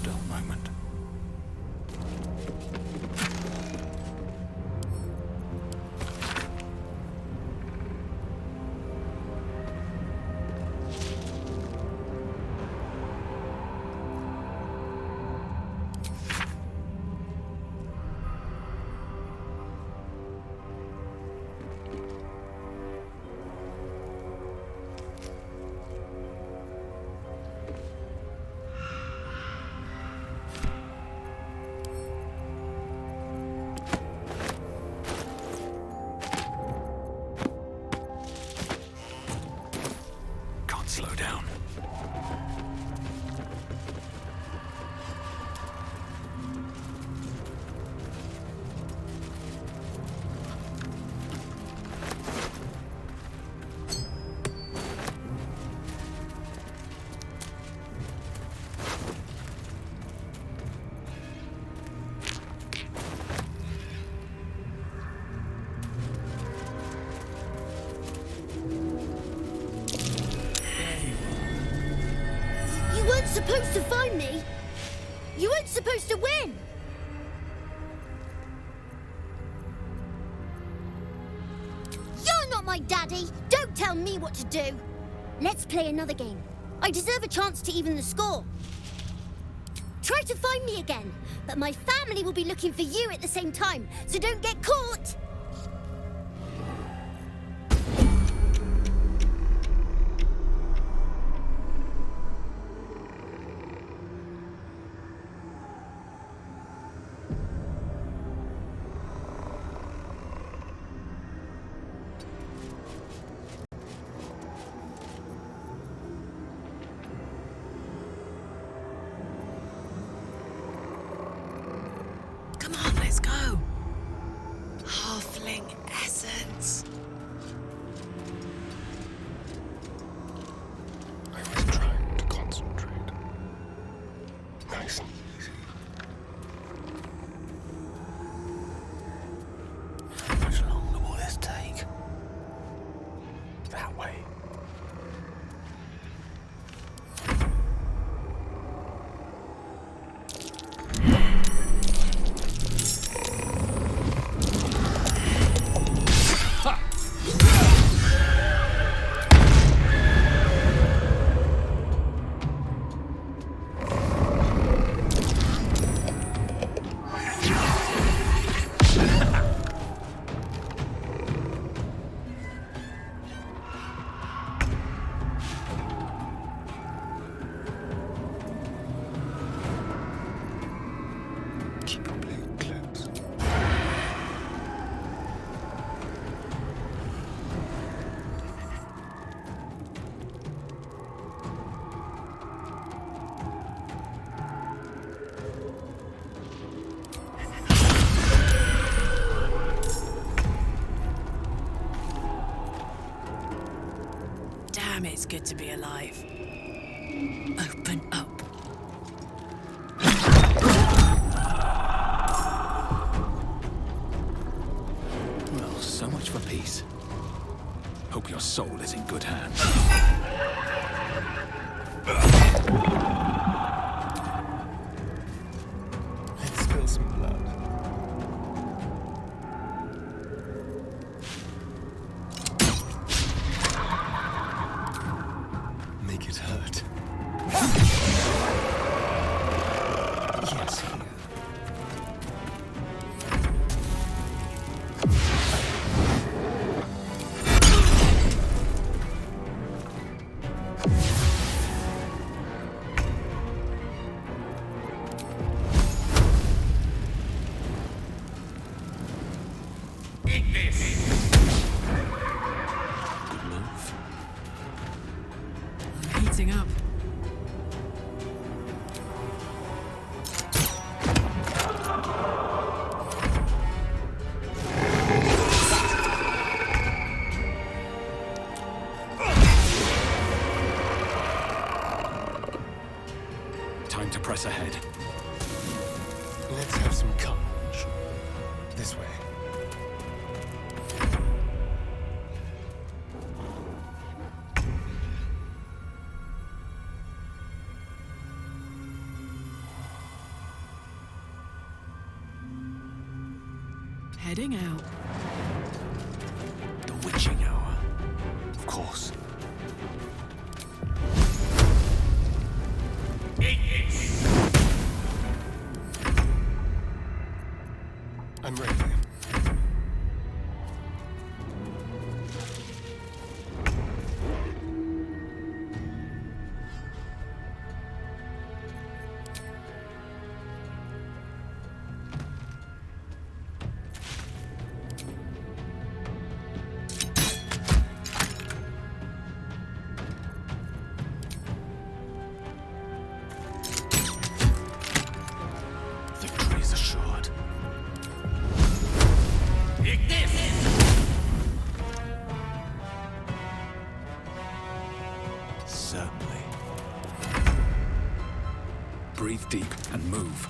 Dull moment. Can't slow down. You weren't supposed to find me. You weren't supposed to win. You're not my daddy. Don't tell me what to do. Let's play another game. I deserve a chance to even the score. Try to find me again, but my family will be looking for you at the same time, so don't get caught. Come on, let's go. Halfling essence. I was trying to concentrate. Nice and easy. How much longer will this take? That way. Keep your blade close. Damn, it's good to be alive. Open up. Well, so much for peace. Hope your soul is in good hands. Let's spill some blood. Make it hurt. Yes, here. Heating up. Time to press ahead. Let's have some courage. This way. Heading out. The witching hour. Of course. I'm ready. Victory is assured. Certainly. Breathe deep and move.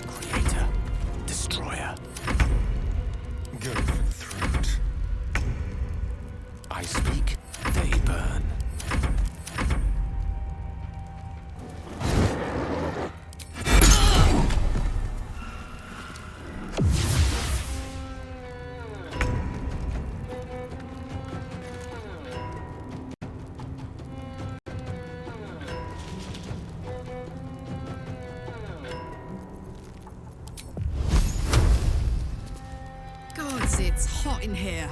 Creator, destroyer. Go for the throat. I speak, they burn. Gods, it's hot in here.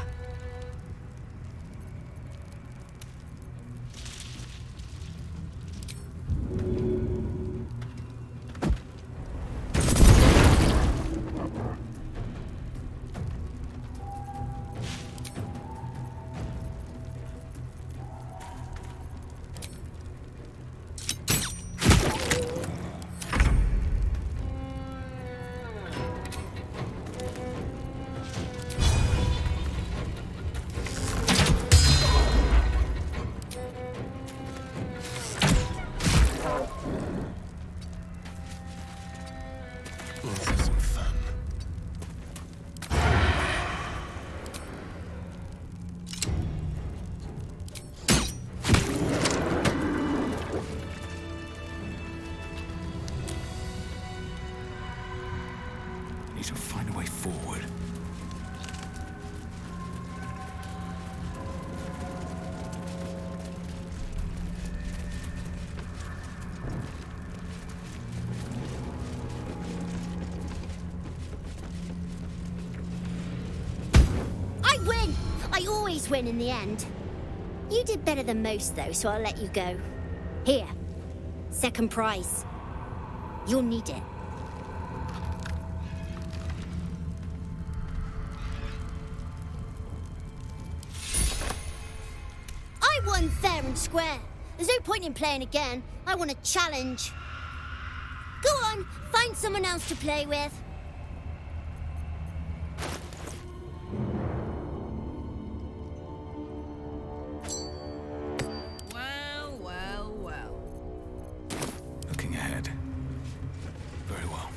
Let's have some fun. Need to find a way forward. I win! I I always win in the end. You did better than most, though, so I'll let you go. Here. Second prize. You'll need it. I won fair and square. There's no point in playing again. I want a challenge. Go on, find someone else to play with. Well, well, well. Looking ahead. Very well.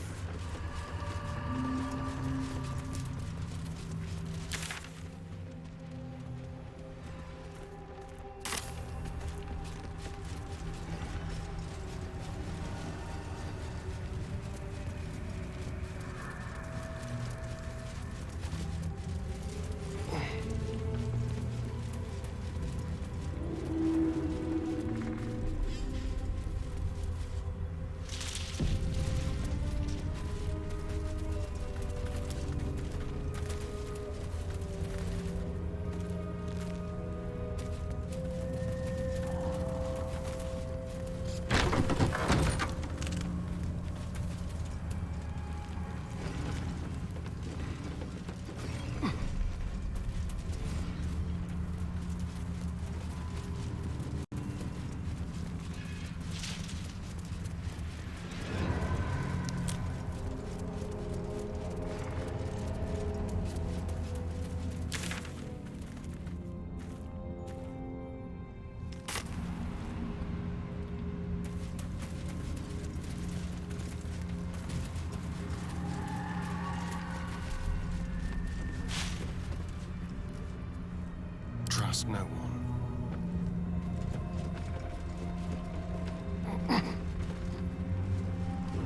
Trust no one.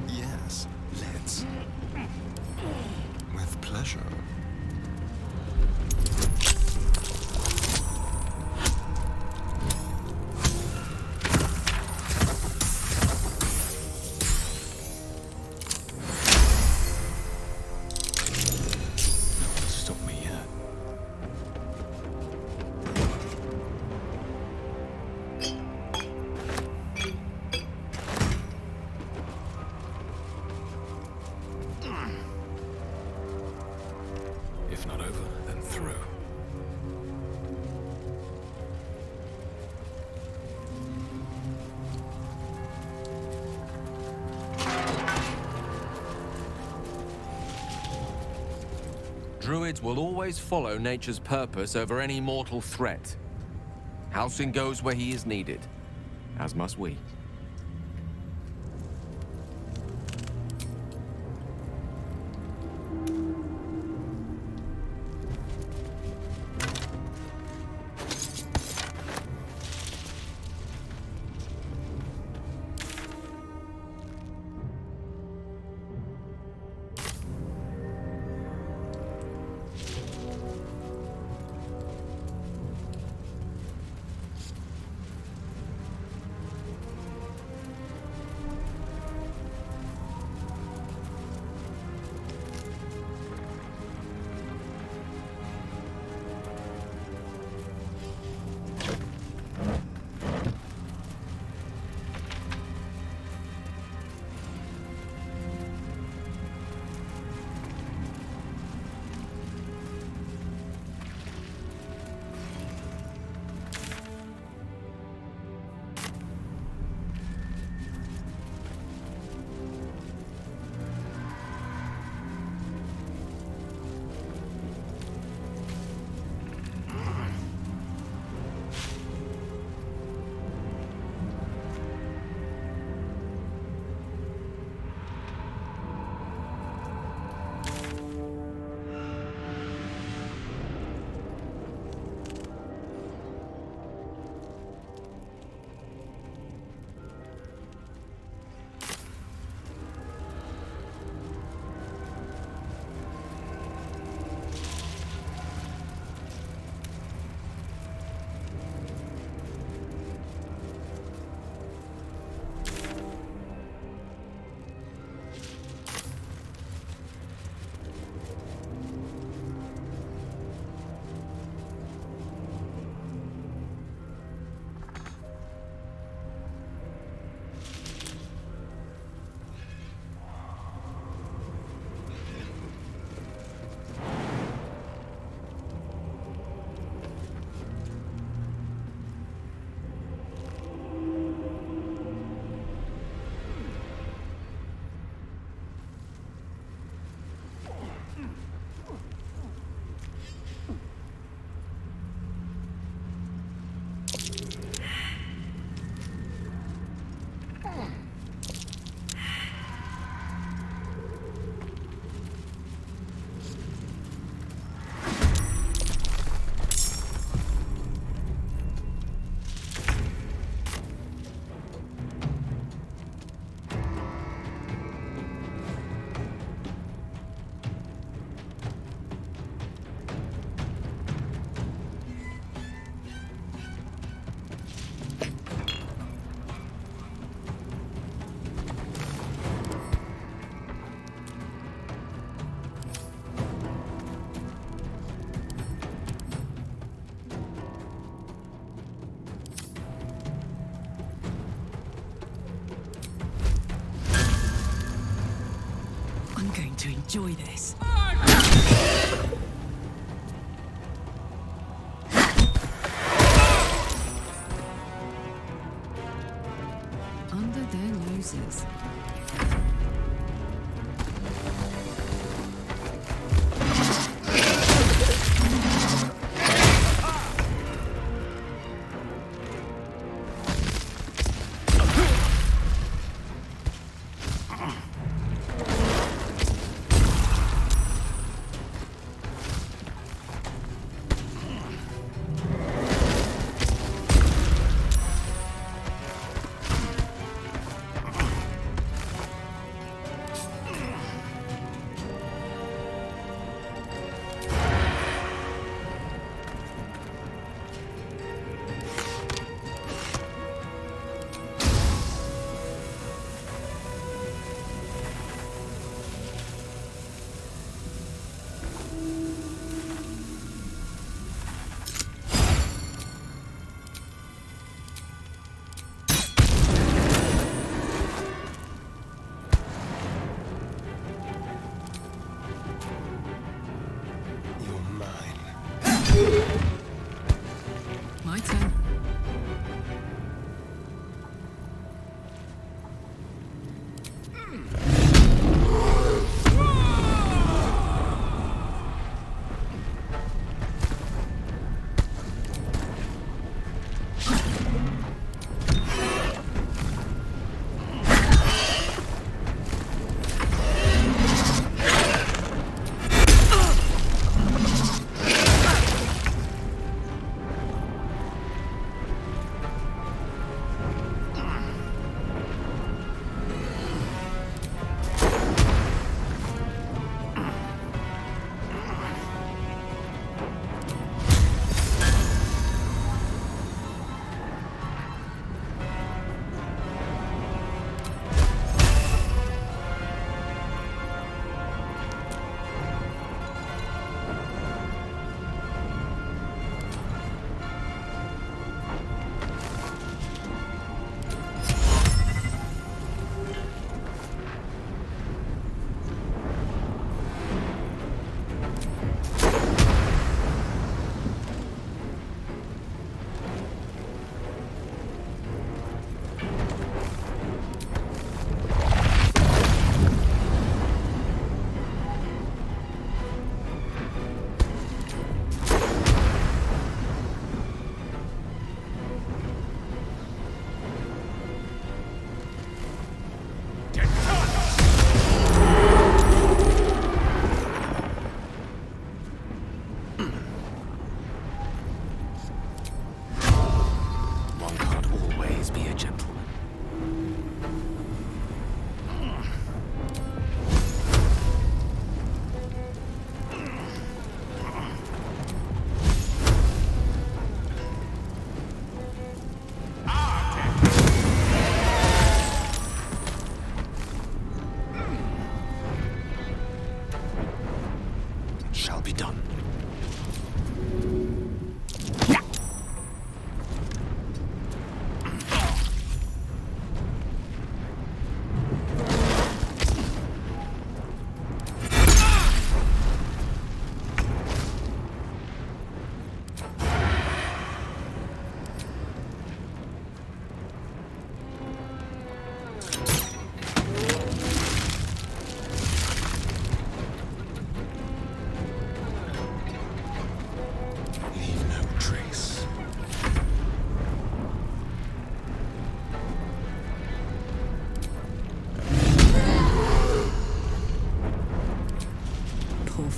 Yes, let's. With pleasure. Stop me yet. If not over, then through. Druids will always follow nature's purpose over any mortal threat. Halcyon goes where he is needed, as must we. enjoy this. Under their noses. My turn.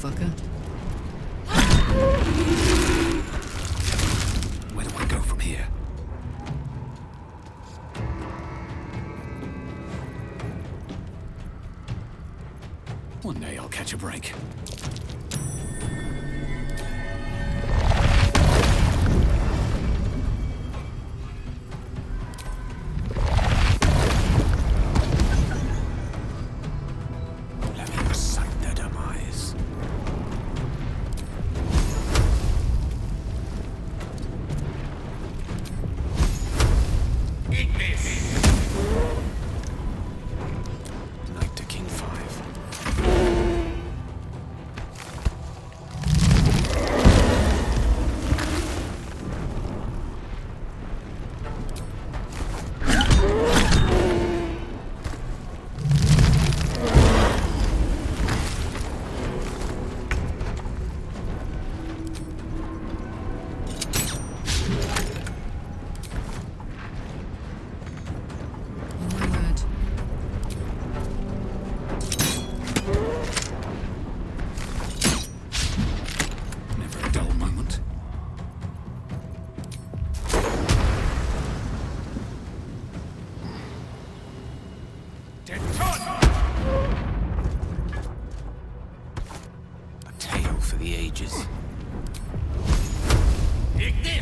Fucker. Where do I go from here? One day I'll catch a break. Let me recite their demise. Eat this! Knight to King 5. for the ages. Take this!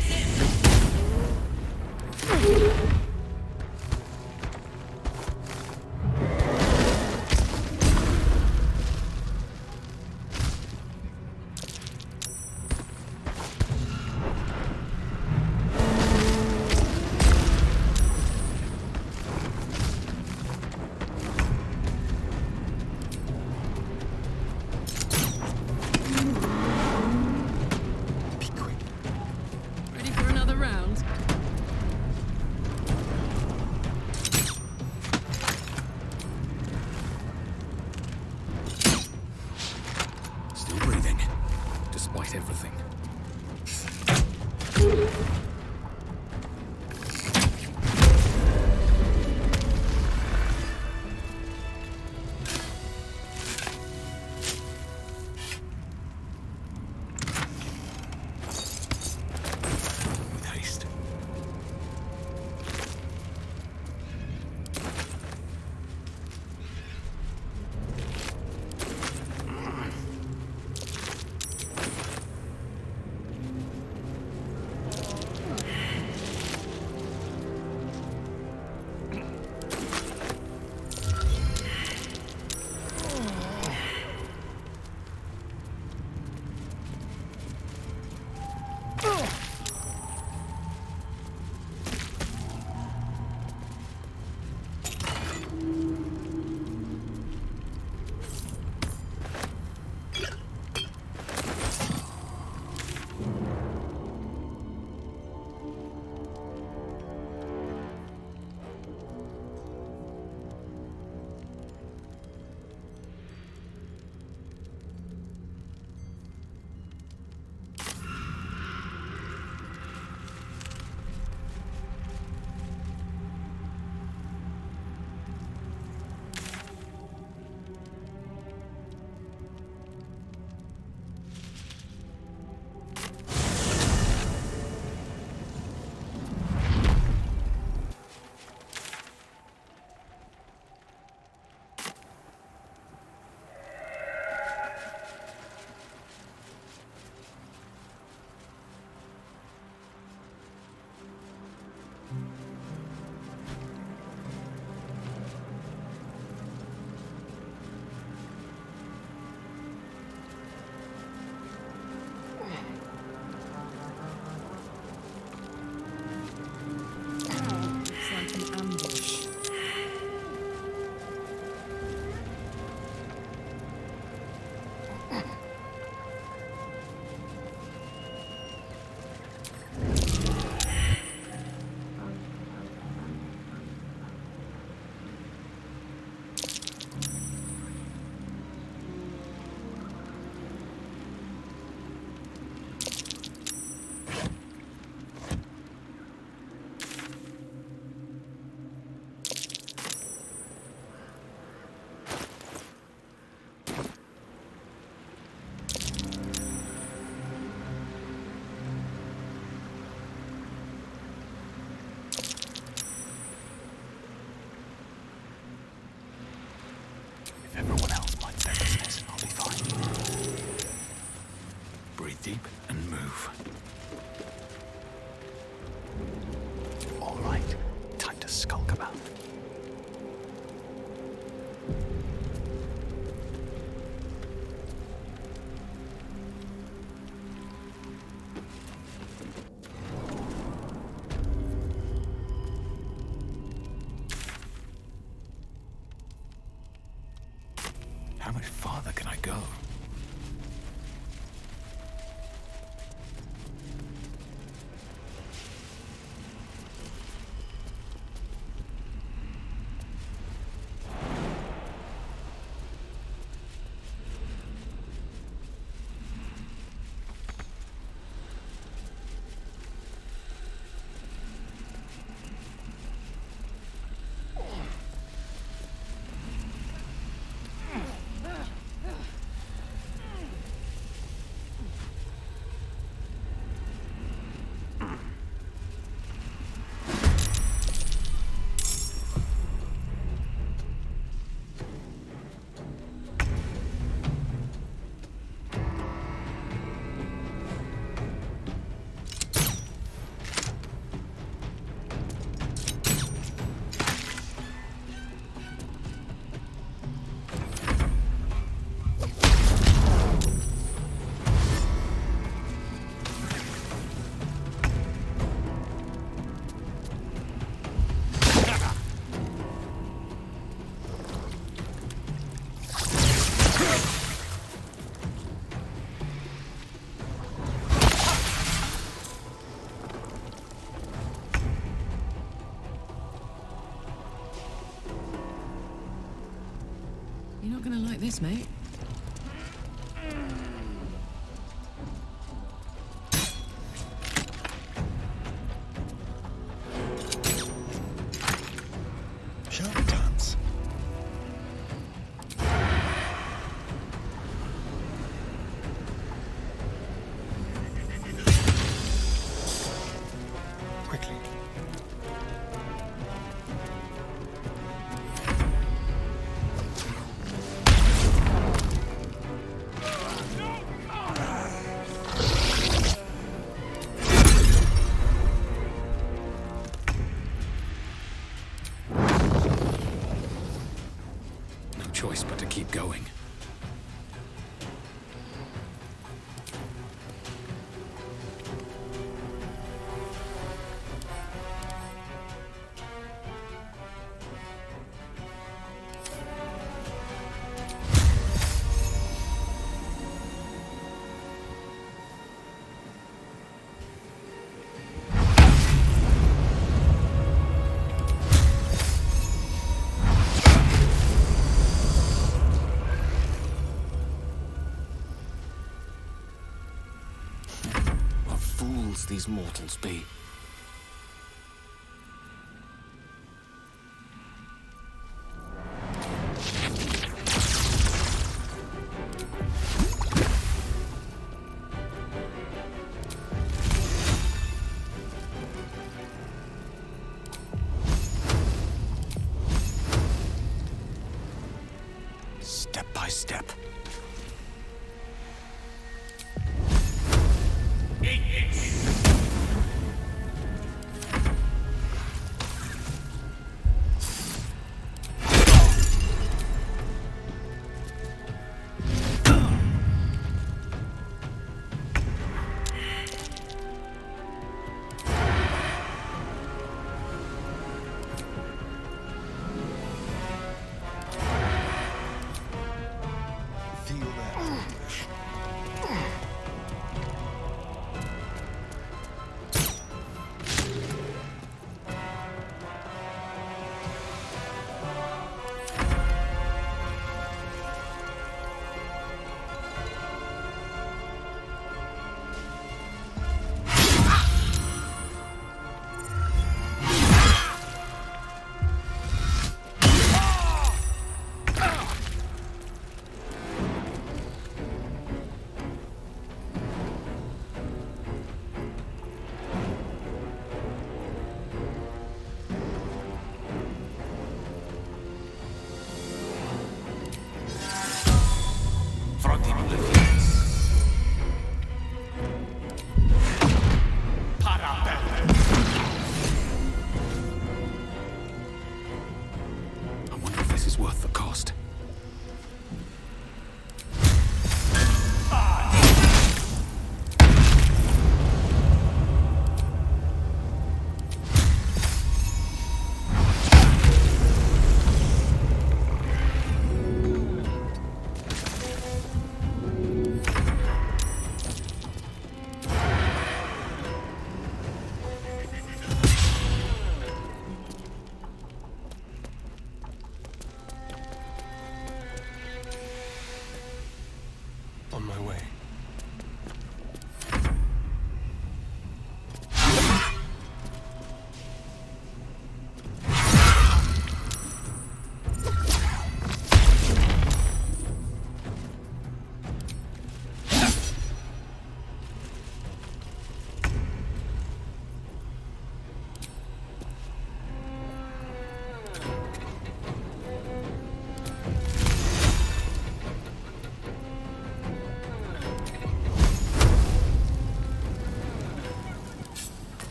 Ready for another round? Still breathing, despite everything. With haste. It's like an ambush. If everyone else minds their business, I'll be fine. Breathe deep and move. All right, time to skulk about. How much farther can I go? like this, mate. Shall we dance? Quickly. Choice but to keep going. These mortals be. Step by step.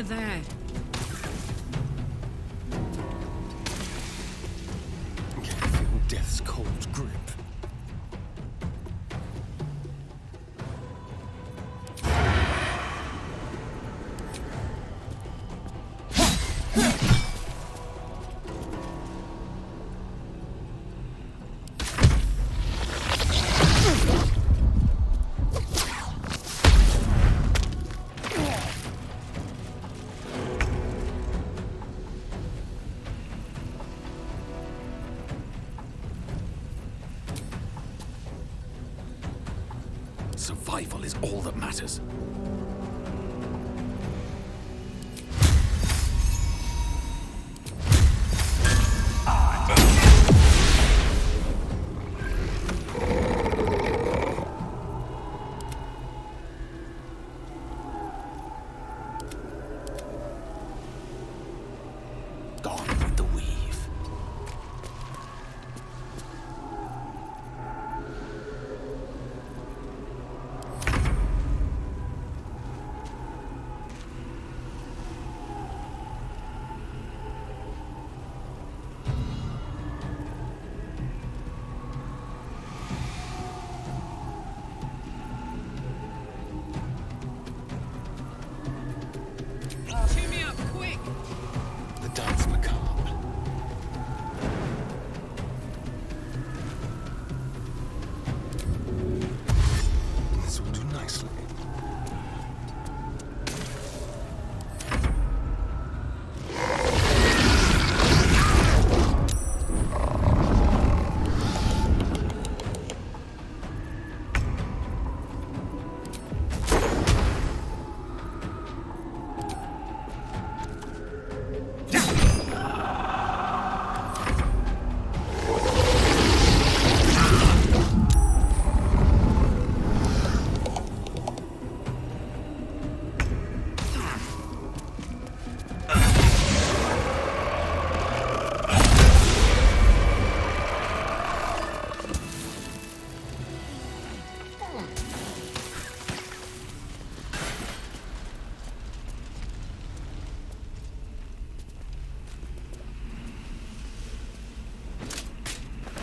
over there. Feel death's cold grip. Survival is all that matters. Gone with the weave. Cheer me up, quick! The dance macabre. This will do nicely.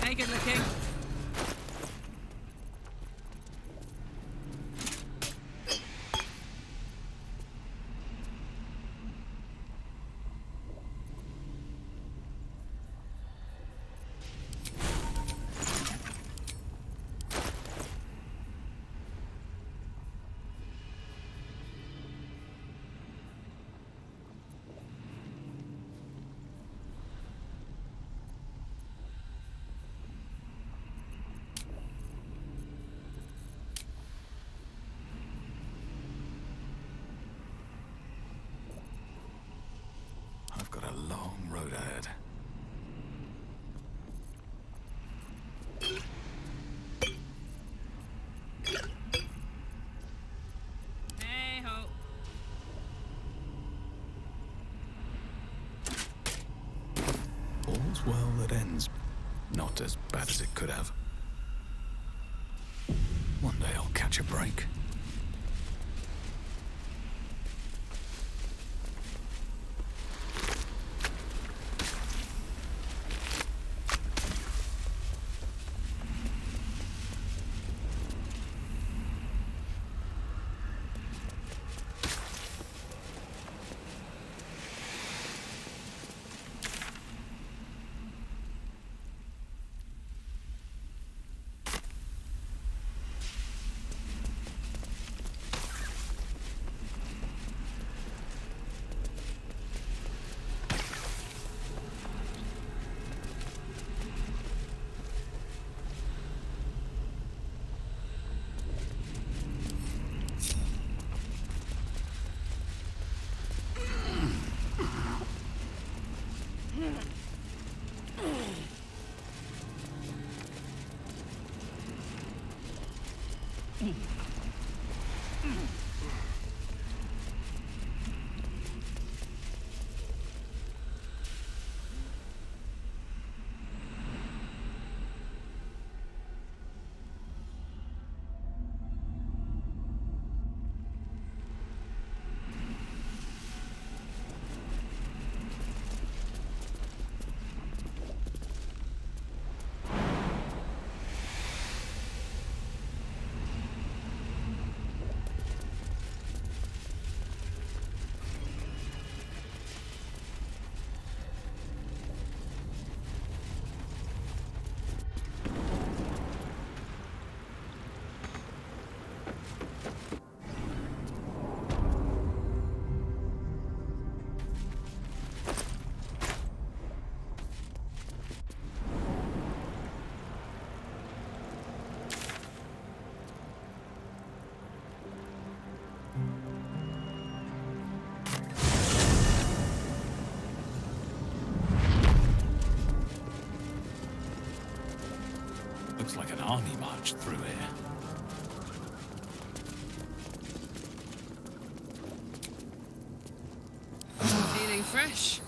Hey, good looking. I've got a long road ahead. Hey ho. All's well that ends not as bad as it could have. One day I'll catch a break. Looks like an army marched through here. Feeling fresh?